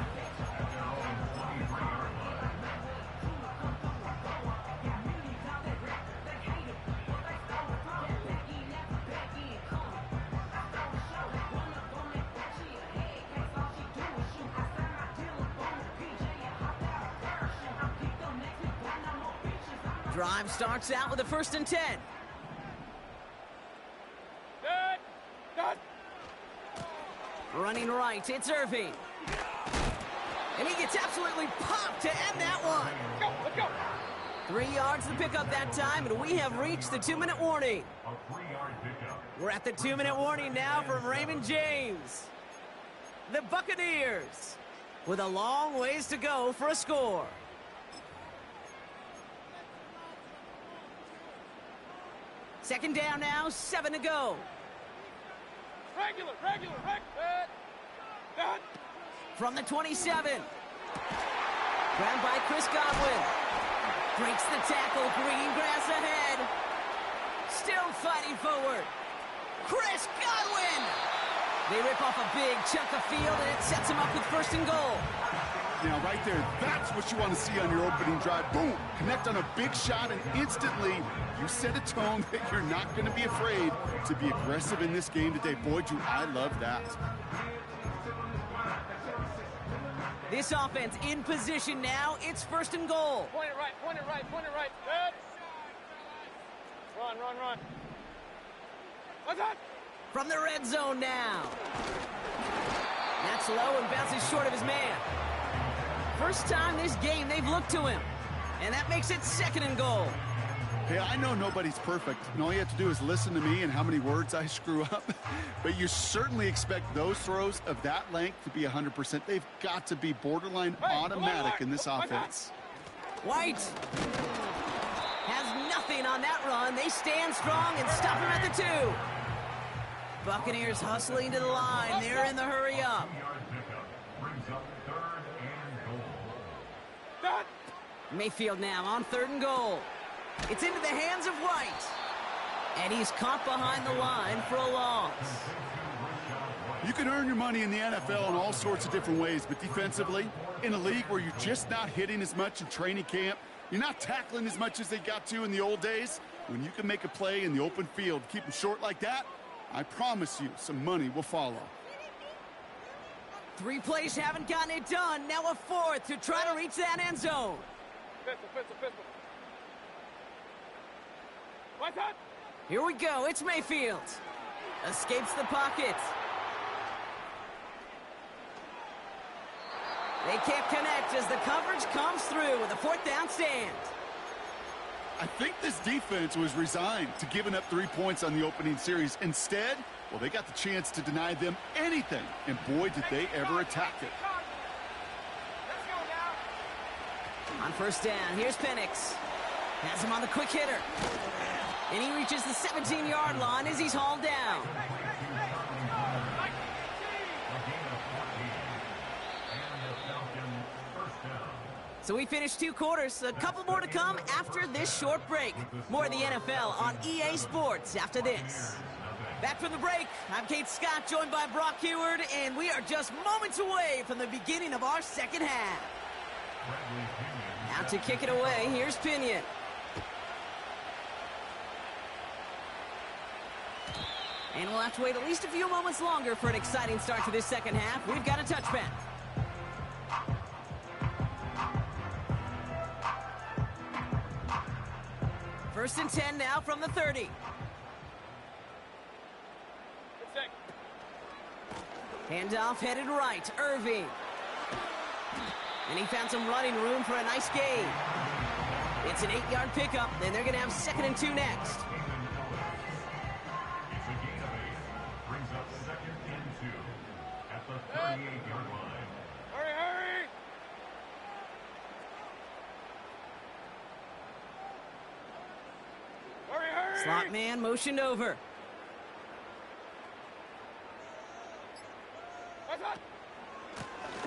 Drive starts out with a 1st and 10. Running right, it's Irving. And he gets absolutely popped to end that one. Let's go. 3 yards to pick up that time, and we have reached the 2-minute warning. A 3-yard pickup. We're at the 2-minute warning now from Raymond James. The Buccaneers with a long ways to go for a score. Second down now, 7 to go. Regular. From the 27. Grabbed by Chris Godwin. Breaks the tackle, green grass ahead. Still fighting forward. Chris Godwin! They rip off a big chunk of field, and it sets him up with 1st and goal. Now, right there, that's what you want to see on your opening drive. Boom! Connect on a big shot, and instantly you set a tone that you're not going to be afraid to be aggressive in this game today. Boy, do I love that. This offense in position now. It's 1st and goal. Point it right. Good. Run. What's that? From the red zone now. That's low and bounces short of his man. First time this game they've looked to him. And that makes it 2nd and goal. Hey, I know nobody's perfect, and all you have to do is listen to me and how many words I screw up. But you certainly expect those throws of that length to be 100%. They've got to be borderline automatic in this offense. White has nothing on that run. They stand strong and stop him at the 2. Buccaneers hustling to the line. They're in the hurry up. 3-yard pickup brings up 3rd and goal. Mayfield now on 3rd and goal. It's into the hands of White. And he's caught behind the line for a loss. You can earn your money in the NFL in all sorts of different ways, but defensively, in a league where you're just not hitting as much in training camp, you're not tackling as much as they got to in the old days, when you can make a play in the open field, keep them short like that, I promise you some money will follow. 3 plays haven't gotten it done. Now a 4th to try to reach that end zone. Pistol. What's that? Here we go. It's Mayfield. Escapes the pocket. They can't connect as the coverage comes through with a 4th down stand. I think this defense was resigned to giving up 3 points on the opening series. Instead, well, they got the chance to deny them anything, and boy, did they ever attack it. Let's go now. On 1st down, here's Penix. Has him on the quick hitter. And he reaches the 17-yard line as he's hauled down. So we finished 2 quarters. A couple more to come after this short break. More of the NFL on EA Sports after this. Back from the break, I'm Kate Scott, joined by Brock Heward, and we are just moments away from the beginning of our second half. Out to kick it away, here's Pinion. And we'll have to wait at least a few moments longer for an exciting start to this second half. We've got a touchback. First and 10 now from the 30. Handoff headed right. Irving. And he found some running room for a nice gain. It's an 8-yard pickup, and they're going to have 2nd and 2 next. It's a gain of 8. Brings up 2nd and 2 at the 38-yard line. Hurry, hurry! Hurry, hurry! Slot man motioned over.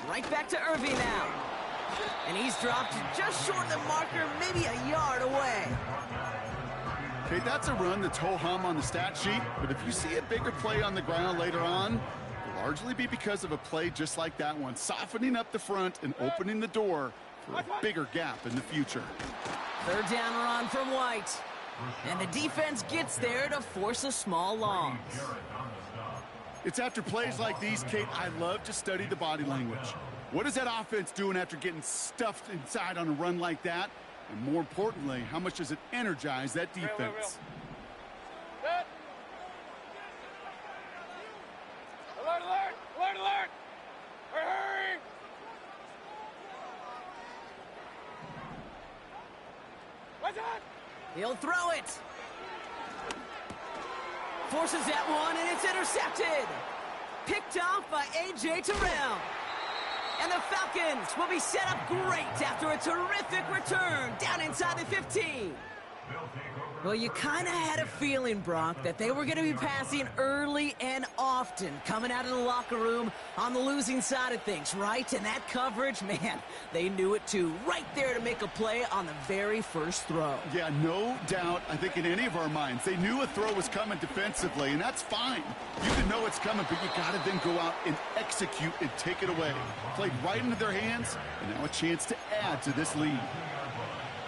Right back to Irving now. And he's dropped just short of the marker, maybe a yard away. Okay, that's a run that's ho-hum on the stat sheet, but if you see a bigger play on the ground later on, it'll largely be because of a play just like that one, softening up the front and opening the door for a bigger gap in the future. 3rd down run from White. And the defense gets there to force a small loss. It's after plays like these, Kate, I love to study the body language. What is that offense doing after getting stuffed inside on a run like that? And more importantly, how much does it energize that defense? Set. Alert, alert! Alert, alert! Hurry, hurry! What's that? He'll throw it. Forces that one, and it's intercepted. Picked off by A.J. Terrell. And the Falcons will be set up great after a terrific return down inside the 15. Well, you kind of had a feeling, Brock, that they were going to be passing early and often coming out of the locker room on the losing side of things, right? And that coverage, man, they knew it too. Right there to make a play on the very first throw. Yeah, no doubt. I think in any of our minds, they knew a throw was coming defensively, and that's fine. You can know it's coming, but you got to then go out and execute and take it away. Played right into their hands, and now a chance to add to this lead.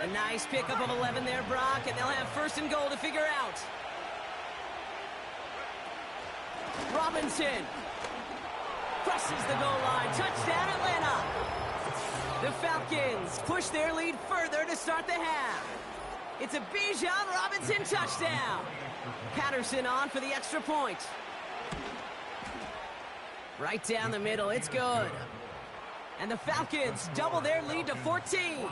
A nice pickup of 11 there, Brock, and they'll have 1st and goal to figure out. Robinson crosses the goal line. Touchdown, Atlanta. The Falcons push their lead further to start the half. It's a Bijan Robinson touchdown. Patterson on for the extra point. Right down the middle, it's good. And the Falcons double their lead to 14.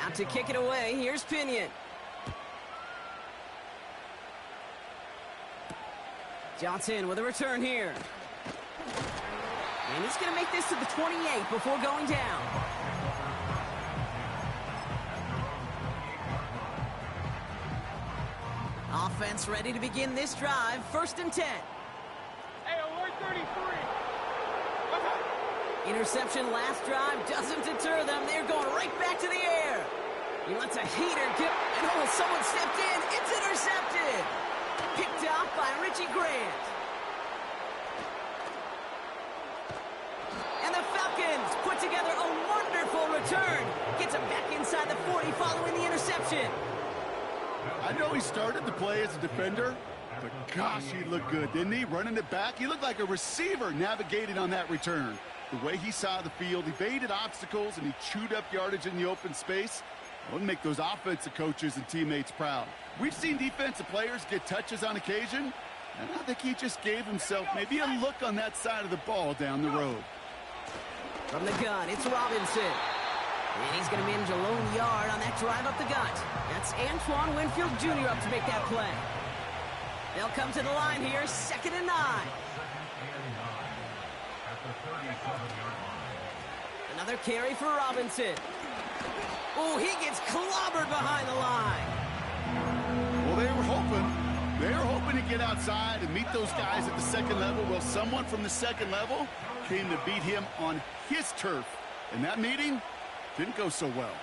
Out to kick it away, here's Pinion. Johnson with a return here. And he's going to make this to the 28 before going down. Offense ready to begin this drive, 1st and 10. Hey, alert 33! Interception last drive doesn't deter them. They're going right back to the air. He lets a heater get, and oh, someone stepped in. It's intercepted. Picked off by Richie Grant. And the Falcons put together a wonderful return. Gets him back inside the 40 following the interception. I know he started the play as a defender, but gosh, he looked good, didn't he? Running it back, he looked like a receiver navigating on that return. The way he saw the field, evaded obstacles, and he chewed up yardage in the open space. That would make those offensive coaches and teammates proud. We've seen defensive players get touches on occasion, and I think he just gave himself maybe a look on that side of the ball down the road. From the gun, it's Robinson. And he's going to manage a lone yard on that drive up the gut. That's Antoine Winfield Jr. up to make that play. They'll come to the line here, 2nd and 9. Another carry for Robinson. Oh, he gets clobbered behind the line. Well, they were hoping to get outside and meet those guys at the 2nd level. Well, someone from the 2nd level came to beat him on his turf. And that meeting didn't go so well.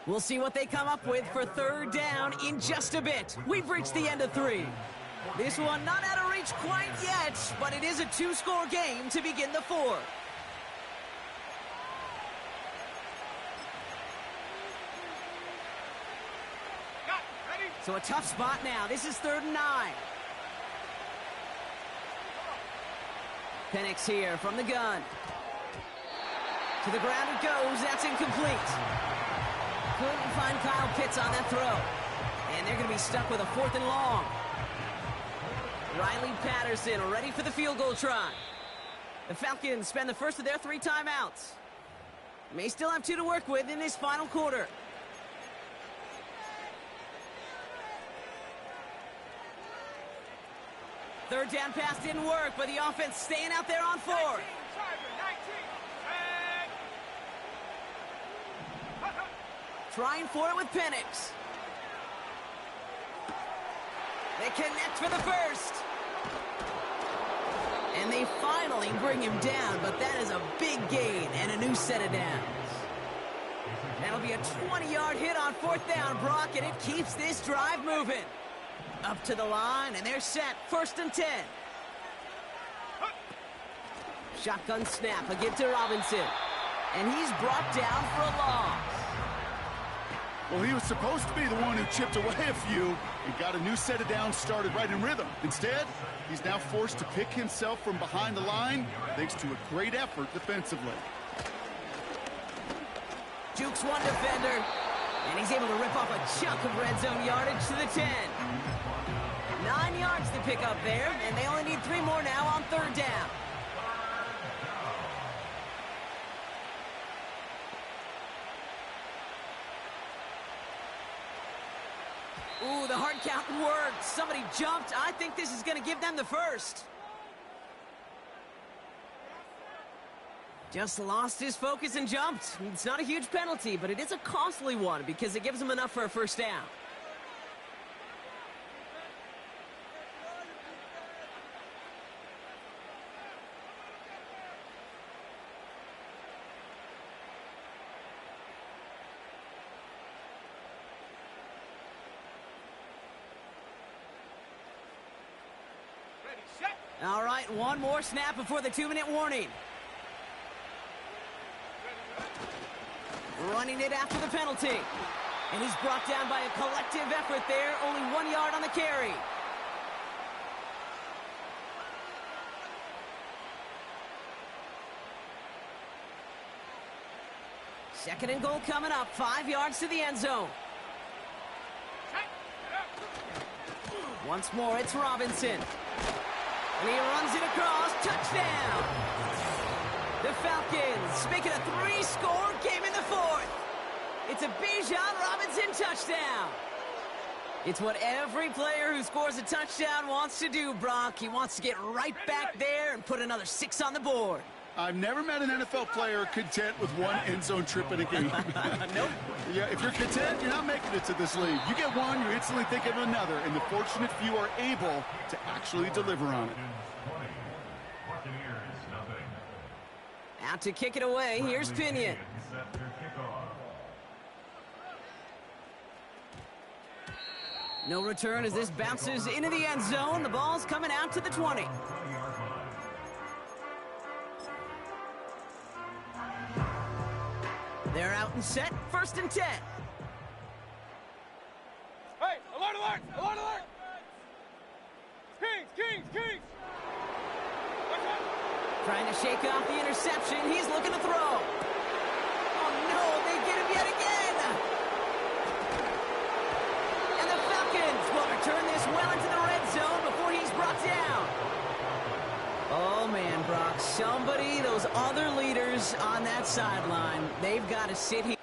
We'll see what they come up with for 3rd down in just a bit. We've reached the end of 3. This one not out of reach quite yet, but it is a 2-score game to begin the 4th. So a tough spot now. This is 3rd and 9. Penix here from the gun. To the ground it goes. That's incomplete. Couldn't find Kyle Pitts on that throw. And they're going to be stuck with a 4th and long. Riley Patterson ready for the field goal try. The Falcons spend the first of their 3 timeouts. May still have 2 to work with in this final quarter. Third down pass didn't work, but the offense staying out there on 4th. Trying for it with Penix. They connect for the first. And they finally bring him down, but that is a big gain and a new set of downs. That'll be a 20-yard hit on 4th down, Brock, and it keeps this drive moving. Up to the line, and they're set. 1st and 10. Shotgun snap, a give to Robinson. And he's brought down for a loss. Well, he was supposed to be the one who chipped away a few and got a new set of downs started right in rhythm. Instead, he's now forced to pick himself from behind the line thanks to a great effort defensively. Jukes one defender, and he's able to rip off a chunk of red zone yardage to the 10. 9 yards to pick up there, and they only need 3 more now on 3rd down. Ooh, the hard count worked. Somebody jumped. I think this is going to give them the first. Just lost his focus and jumped. It's not a huge penalty, but it is a costly one because it gives him enough for a first down. All right, one more snap before the 2-minute warning. Running it after the penalty. And he's brought down by a collective effort there. Only 1 yard on the carry. Second and goal coming up. 5 yards to the end zone. Once more, it's Robinson. And he runs it across. Touchdown! The Falcons make it a 3-score game in the 4th. It's a Bijan Robinson touchdown. It's what every player who scores a touchdown wants to do, Brock. He wants to get right back there and put another 6 on the board. I've never met an NFL player content with one end zone trip in a game. Nope. Yeah, if you're content, you're not making it to this league. You get one, you instantly think of another, and the fortunate few are able to actually deliver on it. Out to kick it away, here's Pinion. No return as this bounces into the end zone. The ball's coming out to the 20. They're out and set, 1st and 10. Hey, alert, alert, alert, alert! Kings! Trying to shake off the interception. He's looking to throw. Oh, no, they get him yet again. And the Falcons will return this well into the red zone before he's brought down. Oh, man, Brock, somebody, those other leaders on that sideline, they've got to sit here.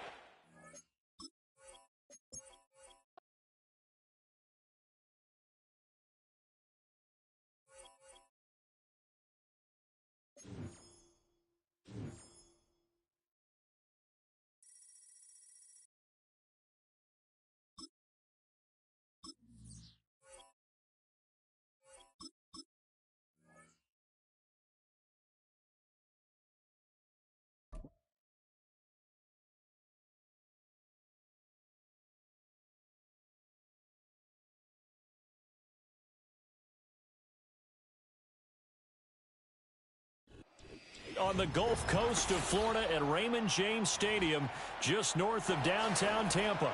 On the Gulf Coast of Florida at Raymond James Stadium, just north of downtown Tampa.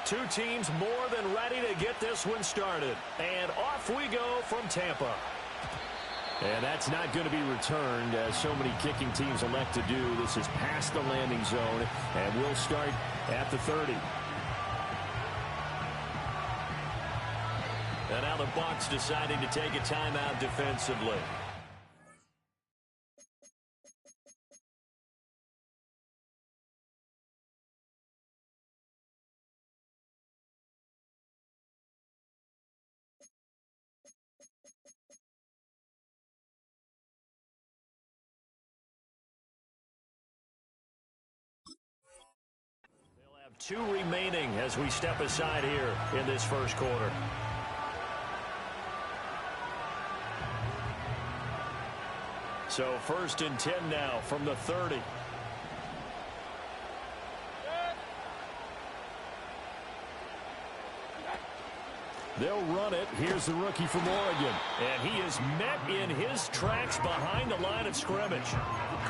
Two teams more than ready to get this one started. And off we go from Tampa. And that's not going to be returned, as so many kicking teams elect to do. This is past the landing zone, and we'll start at the 30. And now the Bucs deciding to take a timeout defensively. They'll have 2 remaining as we step aside here in this first quarter. So 1st and 10 now from the 30. They'll run it. Here's the rookie from Oregon. And he is met in his tracks behind the line of scrimmage.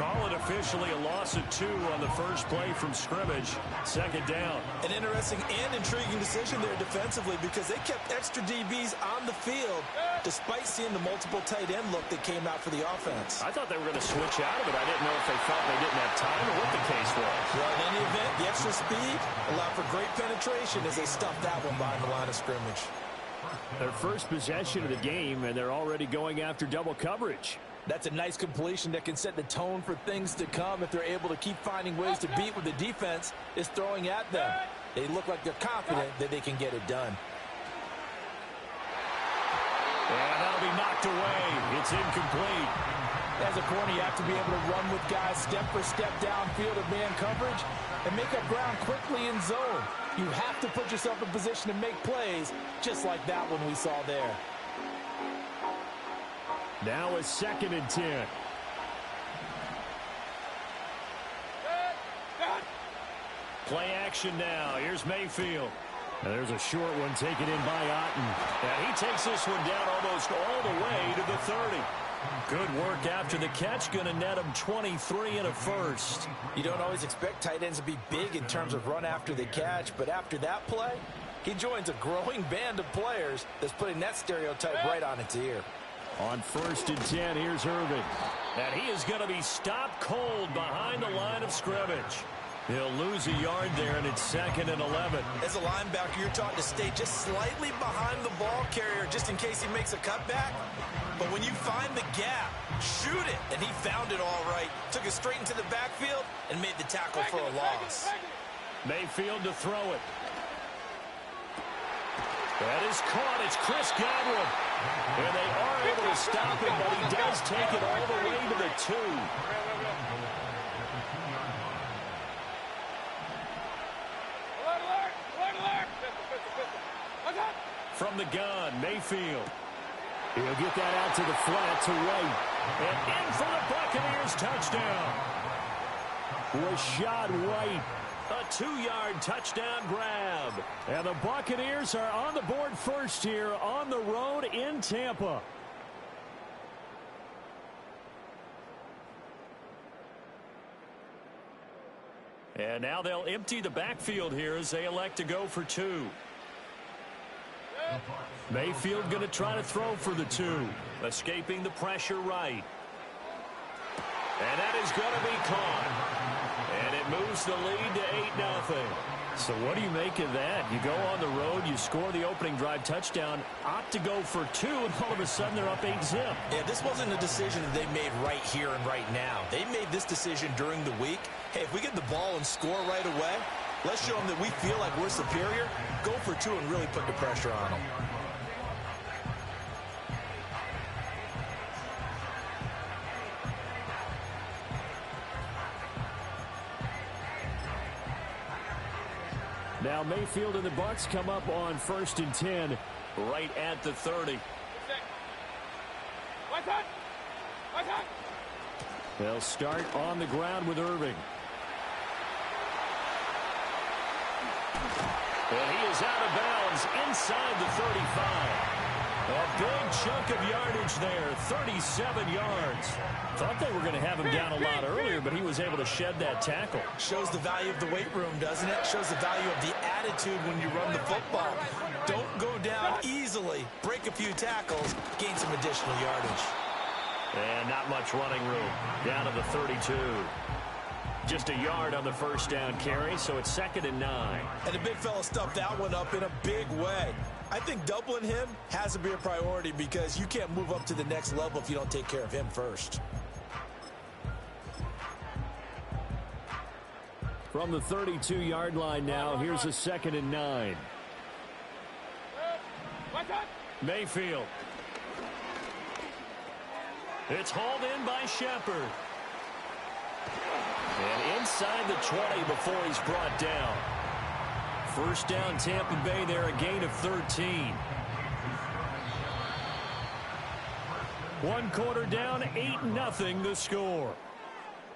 Call it officially a loss of 2 on the first play from scrimmage. 2nd down. An interesting and intriguing decision there defensively, because they kept extra DBs on the field despite seeing the multiple tight end look that came out for the offense. I thought they were going to switch out of it. I didn't know if they felt they didn't have time or what the case was. Well, in any event, the extra speed allowed for great penetration as they stuffed that one behind the line of scrimmage. Their first possession of the game, and they're already going after double coverage. That's a nice completion that can set the tone for things to come if they're able to keep finding ways to beat what the defense is throwing at them. They look like they're confident that they can get it done. And that'll be knocked away. It's incomplete. As a corner, you have to be able to run with guys step for step downfield of man coverage and make up ground quickly in zone. You have to put yourself in position to make plays, just like that one we saw there. Now a 2nd and 10. Play action now. Here's Mayfield. And there's a short one taken in by Otten. And he takes this one down almost all the way to the 30. Good work after the catch. Going to net him 23 and a first. You don't always expect tight ends to be big in terms of run after the catch, but after that play, he joins a growing band of players that's putting that stereotype right on its ear. On 1st and 10, here's Irvin. And he is going to be stopped cold behind the line of scrimmage. He'll lose a yard there, and it's 2nd and 11. As a linebacker, you're taught to stay just slightly behind the ball carrier just in case he makes a cutback. But when you find the gap, shoot it. And he found it all right. Took it straight into the backfield and made the tackle for a loss. Mayfield to throw it. That is caught. It's Chris Godwin. And they are able to stop him, but he does take it all the way to the 2. From the gun, Mayfield. He'll get that out to the flat to White. And in for the Buccaneers touchdown. Rashad White. A 2-yard touchdown grab. And the Buccaneers are on the board first here on the road in Tampa. And now they'll empty the backfield here as they elect to go for 2. Mayfield going to try to throw for the 2. Escaping the pressure right. And that is going to be caught. And it moves the lead to 8-0. So what do you make of that? You go on the road, you score the opening drive touchdown, opt to go for 2, and all of a sudden they're up 8-0. Yeah, this wasn't a decision that they made right here and right now. They made this decision during the week. Hey, if we get the ball and score right away, let's show them that we feel like we're superior. Go for 2 and really put the pressure on them. Now Mayfield and the Bucs come up on 1st and 10 right at the 30. They'll start on the ground with Irving. And he is out of bounds inside the 35. A big chunk of yardage there, 37 yards. Thought they were going to have him down a lot earlier, but he was able to shed that tackle. Shows the value of the weight room, doesn't it? Shows the value of the attitude when you run the football. Don't go down easily. Break a few tackles, gain some additional yardage. And not much running room. Down to the 32. Just a yard on the first down carry, so it's 2nd and 9. And the big fella stuffed that one up in a big way. I think doubling him has to be a priority because you can't move up to the next level if you don't take care of him first. From the 32-yard line now, here's a 2nd and 9. Mayfield. It's hauled in by Shepard. And inside the 20 before he's brought down. First down, Tampa Bay there, a gain of 13. 1 quarter down, 8-0 the score.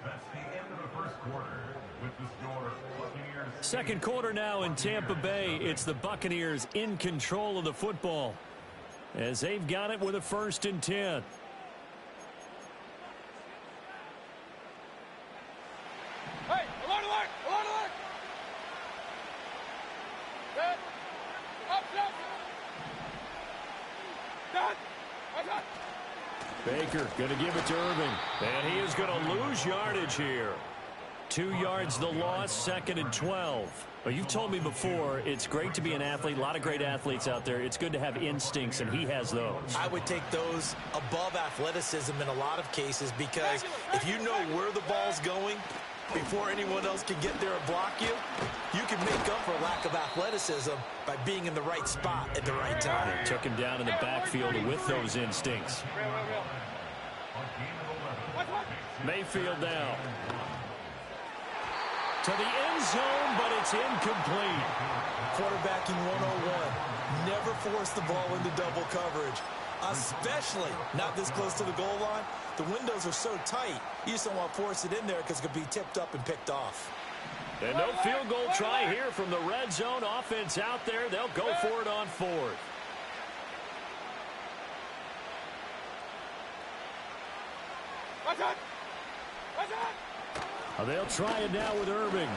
That's the end of the first quarter. With the score, Buccaneers. Second quarter now in Tampa Bay. It's the Buccaneers in control of the football as they've got it with a 1st and 10. Hey, alert, alert, alert, alert. Good. Up, down. Done. Watch out. Baker going to give it to Irving. And he is going to lose yardage here. 2 yards the loss, 2nd and 12. Well, you've told me before, it's great to be an athlete. A lot of great athletes out there. It's good to have instincts, and he has those. I would take those above athleticism in a lot of cases because if you know where the ball's going before anyone else can get there and block you, you can make up for lack of athleticism by being in the right spot at the right time. Took him down in the backfield with those instincts. Mayfield now. To the end zone, but it's incomplete. Quarterbacking 101. Never force the ball into double coverage, especially not this close to the goal line. The windows are so tight, you just don't want to force it in there because it could be tipped up and picked off. And no field goal try here from the red zone. Offense out there. They'll go for it on 4th. Watch out. Watch out. They'll try it now with Irving.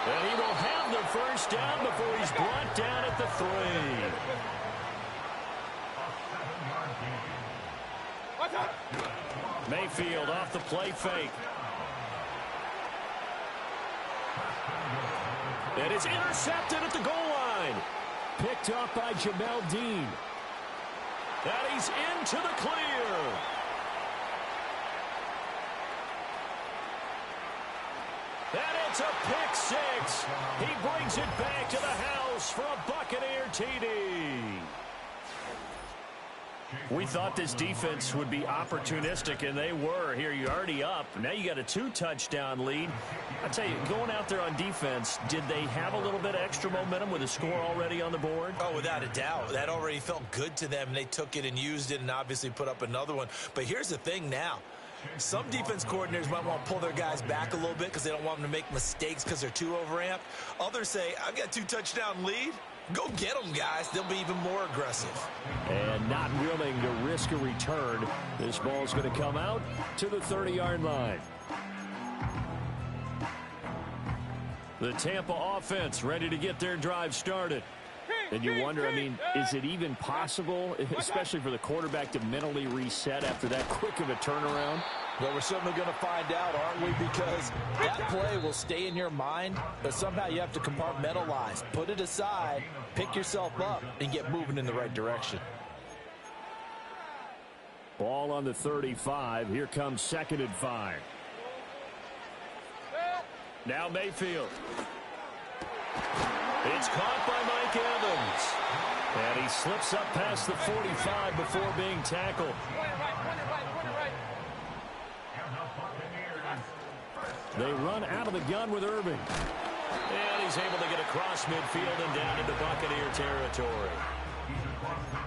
And he will have the first down before he's brought down at the 3. Mayfield off the play fake. And it's intercepted at the goal line. Picked up by Jamel Dean. And he's into the clear. And it's a pick 6. He brings it back to the house for a Buccaneer TD. We thought this defense would be opportunistic, and they were. Here, you're already up. Now you got a 2-touchdown lead. I tell you, going out there on defense, did they have a little bit of extra momentum with a score already on the board? Oh, without a doubt. That already felt good to them. They took it and used it and obviously put up another one. But here's the thing now. Some defense coordinators might want to pull their guys back a little bit because they don't want them to make mistakes because they're too overamped. Others say, I've got a 2-touchdown lead. Go get them, guys. They'll be even more aggressive. And not willing to risk a return. This ball's going to come out to the 30-yard line. The Tampa offense ready to get their drive started. And you wonder, I mean, is it even possible, especially for the quarterback, to mentally reset after that quick of a turnaround? Well, we're certainly going to find out, aren't we? Because that play will stay in your mind, but somehow you have to compartmentalize. Put it aside, pick yourself up, and get moving in the right direction. Ball on the 35. Here comes 2nd and 5. Now Mayfield. It's caught by Mike Evans. And he slips up past the 45 before being tackled. They run out of the gun with Irving. And he's able to get across midfield and down into Buccaneer territory.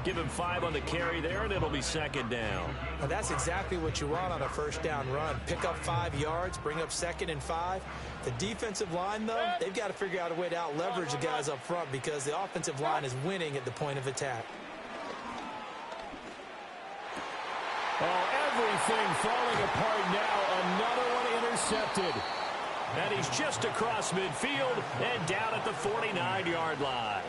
Give him 5 on the carry there, and it'll be 2nd down. And that's exactly what you want on a first down run. Pick up 5 yards, bring up 2nd and 5. The defensive line, though, they've got to figure out a way to out-leverage the guys up front because the offensive line is winning at the point of attack. Oh, everything falling apart now. Another one intercepted. And he's just across midfield and down at the 49-yard line.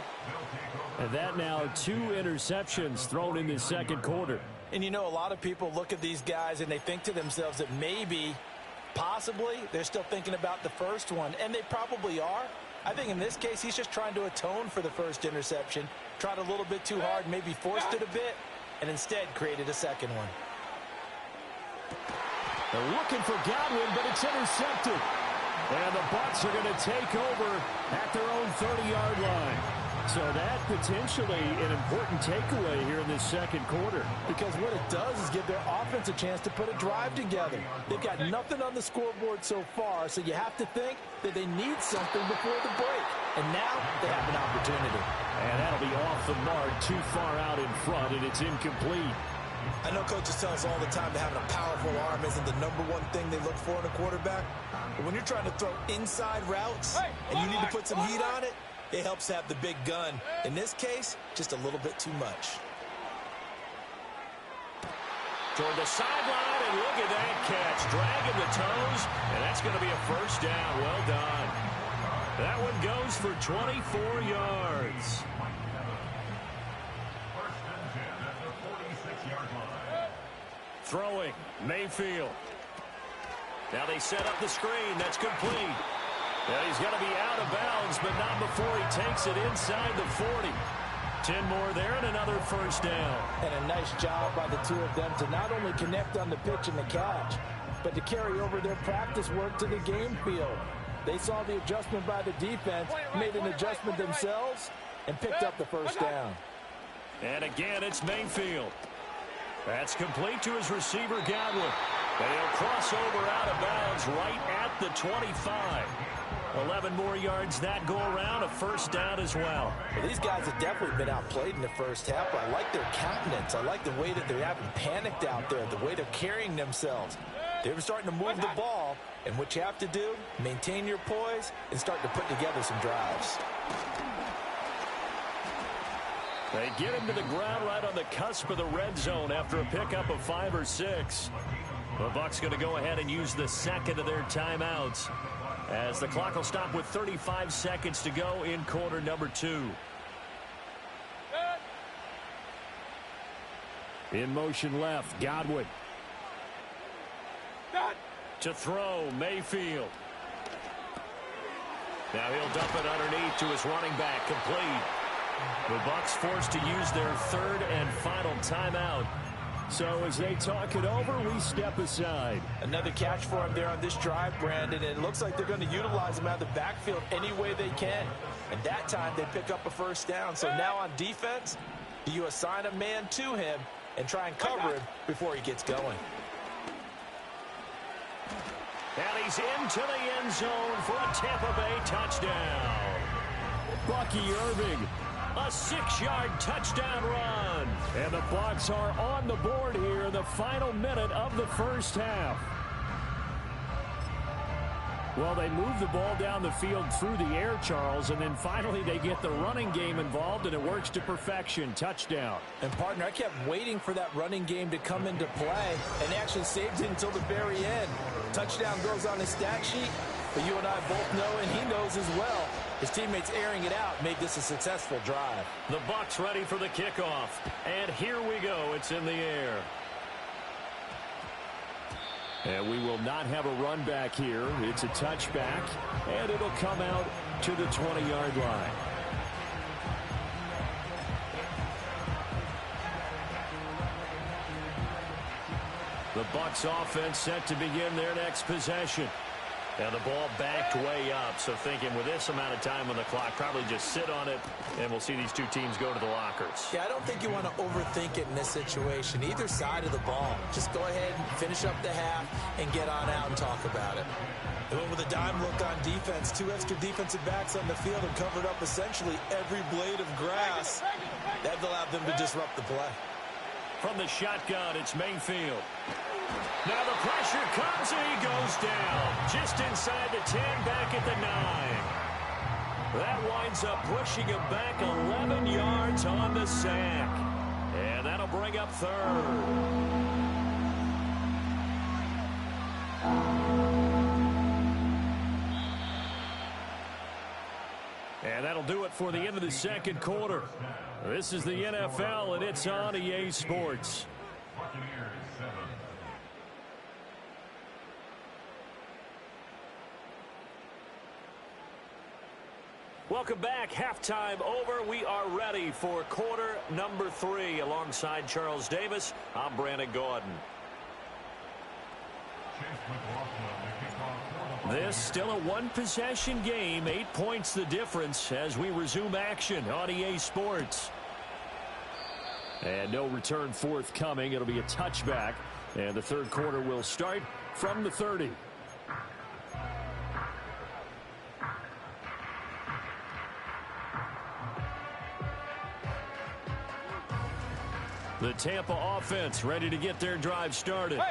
And that now 2 interceptions thrown in the second quarter. And you know, a lot of people look at these guys and they think to themselves that maybe, possibly, they're still thinking about the first one. And they probably are. I think in this case, he's just trying to atone for the first interception. Tried a little bit too hard, maybe forced it a bit, and instead created a second one. They're looking for Godwin, but it's intercepted. And the Bucs are going to take over at their own 30-yard line. So that potentially an important takeaway here in this second quarter. Because what it does is give their offense a chance to put a drive together. They've got nothing on the scoreboard so far, so you have to think that they need something before the break. And now they have an opportunity. And that'll be off the mark, too far out in front, and it's incomplete. I know coaches tell us all the time that having a powerful arm isn't the #1 thing they look for in a quarterback. But when you're trying to throw inside routes and you need to put some heat on it, it helps to have the big gun. In this case, just a little bit too much. Toward the sideline, and look at that catch. Dragging the toes, and that's going to be a first down. Well done. That one goes for 24 yards. Throwing, Mayfield. Now they set up the screen. That's complete. Now he's going to be out of bounds, but not before he takes it inside the 40. 10 more there and another first down. And a nice job by the two of them to not only connect on the pitch and the catch, but to carry over their practice work to the game field. They saw the adjustment by the defense, made an adjustment themselves, and picked up the first down. And again, it's Mayfield. That's complete to his receiver, Godwin. And he'll cross over out of bounds right at the 25. 11 more yards that go around, a first down as well. These guys have definitely been outplayed in the first half. I like their countenance. I like the way that they haven't panicked out there, the way they're carrying themselves. They're starting to move the ball, and what you have to do, maintain your poise and start to put together some drives. They get him to the ground right on the cusp of the red zone after a pickup of 5 or 6. The Bucs going to go ahead and use the second of their timeouts, as the clock will stop with 35 seconds to go in quarter number 2. In motion left, Godwin. To throw, Mayfield. Now he'll dump it underneath to his running back, complete. The Bucs forced to use their third and final timeout. So as they talk it over, we step aside. Another catch for him there on this drive, Brandon, and it looks like they're going to utilize him out of the backfield any way they can. And that time they pick up a first down. So now on defense, you assign a man to him and try and cover him before he gets going. And he's into the end zone for a Tampa Bay touchdown. Bucky Irving. A 6-yard touchdown run. And the Bucs are on the board here in the final minute of the first half. Well, they move the ball down the field through the air, Charles, and then finally they get the running game involved, and it works to perfection. Touchdown. And, partner, I kept waiting for that running game to come into play, and actually saved it until the very end. Touchdown goes on his stat sheet, but you and I both know, and he knows as well, his teammates airing it out made this a successful drive. The Bucs ready for the kickoff. And here we go. It's in the air. And we will not have a run back here. It's a touchback, and it'll come out to the 20-yard line. The Bucs offense set to begin their next possession. And the ball backed way up, so thinking with this amount of time on the clock, probably just sit on it, and we'll see these two teams go to the lockers. Yeah, I don't think you want to overthink it in this situation. Either side of the ball. Just go ahead and finish up the half and get on out and talk about it. They went with a dime look on defense. 2 extra defensive backs on the field and covered up essentially every blade of grass. That allowed them to disrupt the play. From the shotgun, it's Mayfield. Now the pressure comes and he goes down. Just inside the 10, back at the 9. That winds up pushing him back 11 yards on the sack. And that'll bring up third. And that'll do it for the end of the second quarter. This is the NFL, and it's on EA Sports. Welcome back. Halftime over. We are ready for quarter number 3. Alongside Charles Davis, I'm Brandon Gaudin. This still a one-possession game. 8 points the difference as we resume action on EA Sports. And no return forthcoming. It'll be a touchback. And the third quarter will start from the 30. The Tampa offense ready to get their drive started.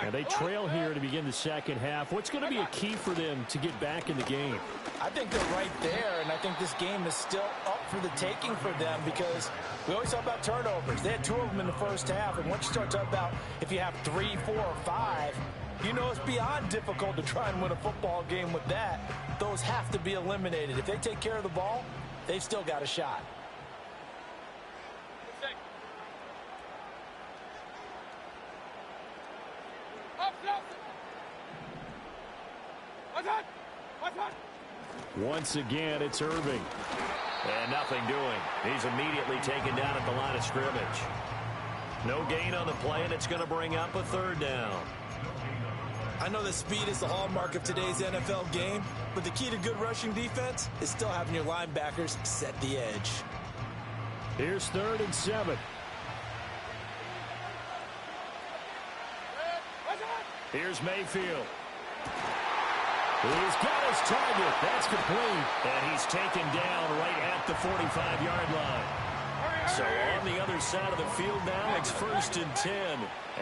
And they trail here to begin the second half. What's going to be a key for them to get back in the game? I think they're right there, and I think this game is still up for the taking for them because we always talk about turnovers. They had 2 of them in the first half, and once you start talking about if you have 3, 4, or 5, you know it's beyond difficult to try and win a football game with that. Those have to be eliminated. If they take care of the ball, they've still got a shot. Once again, it's Irving. And nothing doing. He's immediately taken down at the line of scrimmage. No gain on the play, and it's going to bring up a third down. I know that speed is the hallmark of today's NFL game, but the key to good rushing defense is still having your linebackers set the edge. Here's 3rd and 7. Here's Mayfield. He's got his target. That's complete. And he's taken down right at the 45-yard line. So on the other side of the field now, it's 1st and 10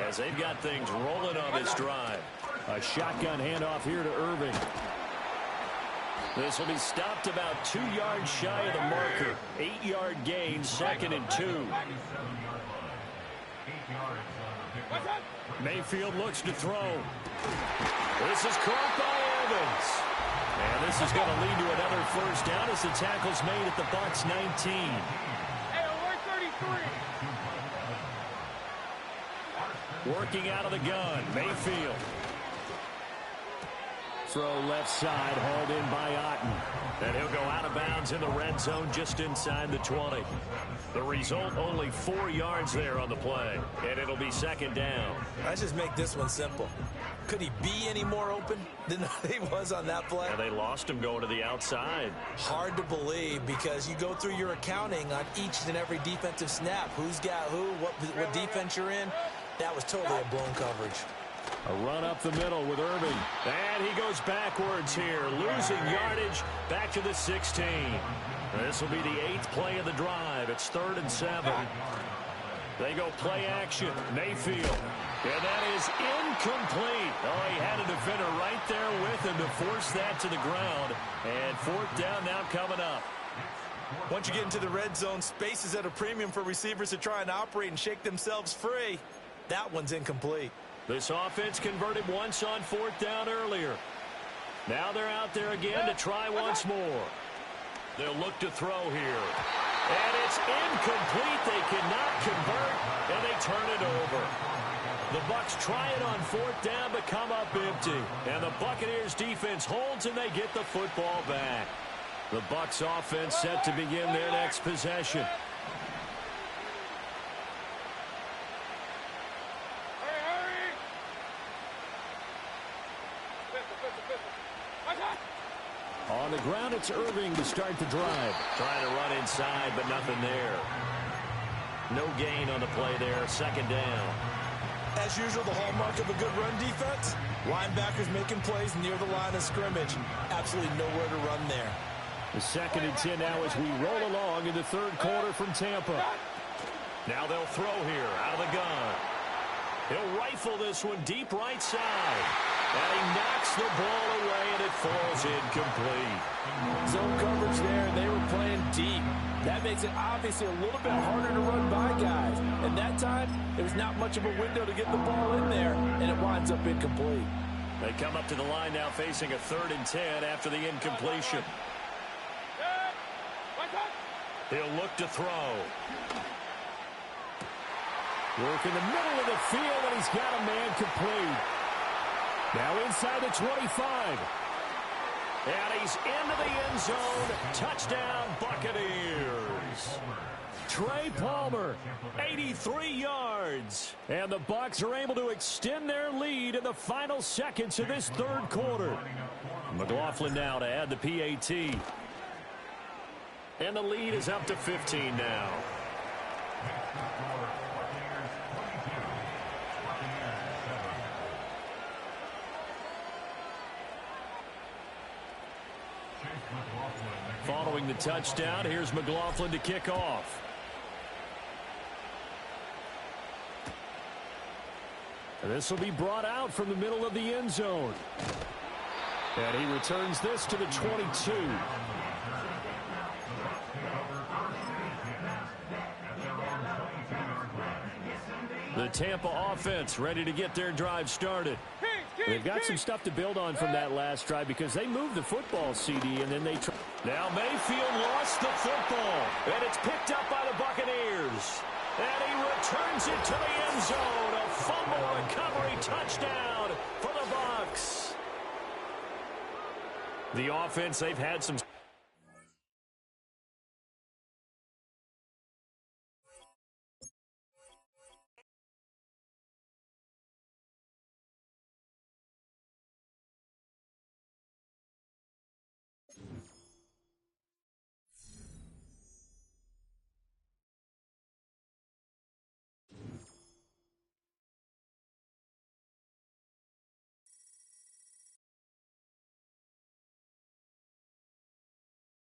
as they've got things rolling on this drive. A shotgun handoff here to Irving. This will be stopped about 2 yards shy of the marker. 8-yard gain, 2nd and 2. Mayfield looks to throw. This is caught by Evans. And this is going to lead to another first down as the tackle's made at the Bucs 19. Working out of the gun, Mayfield. Throw left side, hauled in by Otten. And he'll go out of bounds in the red zone just inside the 20. The result, only 4 yards there on the play. And it'll be 2nd down. Let's just make this one simple. Could he be any more open than he was on that play? And they lost him going to the outside. Hard to believe because you go through your accounting on each and every defensive snap. Who's got who, what defense you're in. That was totally a blown coverage. A run up the middle with Irving. And he goes backwards here, losing yardage back to the 16. This will be the 8th play of the drive. It's 3rd and 7. They go play action. Mayfield. And that is incomplete. Oh, he had a defender right there with him to force that to the ground. And 4th down now coming up. Once you get into the red zone, space is at a premium for receivers to try and operate and shake themselves free. That one's incomplete. This offense converted once on 4th down earlier. Now they're out there again to try once more. They'll look to throw here. And it's incomplete. They cannot convert, and they turn it over. The Bucs try it on 4th down, but come up empty. And the Buccaneers defense holds, and they get the football back. The Bucs offense set to begin their next possession. On the ground, it's Irving to start the drive. Trying to run inside, but nothing there. No gain on the play there. 2nd down. As usual, the hallmark of a good run defense, linebackers making plays near the line of scrimmage. Absolutely nowhere to run there. The 2nd and 10 now as we roll along in the 3rd quarter from Tampa. Now they'll throw here out of the gun. He'll rifle this one deep right side. And he knocks the ball away, and it falls incomplete. Zone coverage there, and they were playing deep. That makes it obviously a little bit harder to run by guys. And that time, there was not much of a window to get the ball in there, and it winds up incomplete. They come up to the line now facing a 3rd and 10 after the incompletion. He'll look to throw. Work in the middle of the field, and he's got a man complete. Now inside the 25. And he's into the end zone. Touchdown, Buccaneers. Trey Palmer, 83 yards. And the Bucs are able to extend their lead in the final seconds of this third quarter. McLaughlin now to add the PAT. And the lead is up to 15 now. Following the touchdown, here's McLaughlin to kick off. And this will be brought out from the middle of the end zone. And he returns this to the 22. The Tampa offense ready to get their drive started. They've got some stuff to build on from that last drive because they moved the football, CD, and then they... Now Mayfield lost the football, and it's picked up by the Buccaneers. And he returns it to the end zone. A fumble recovery touchdown for the Bucs. The offense, they've had some...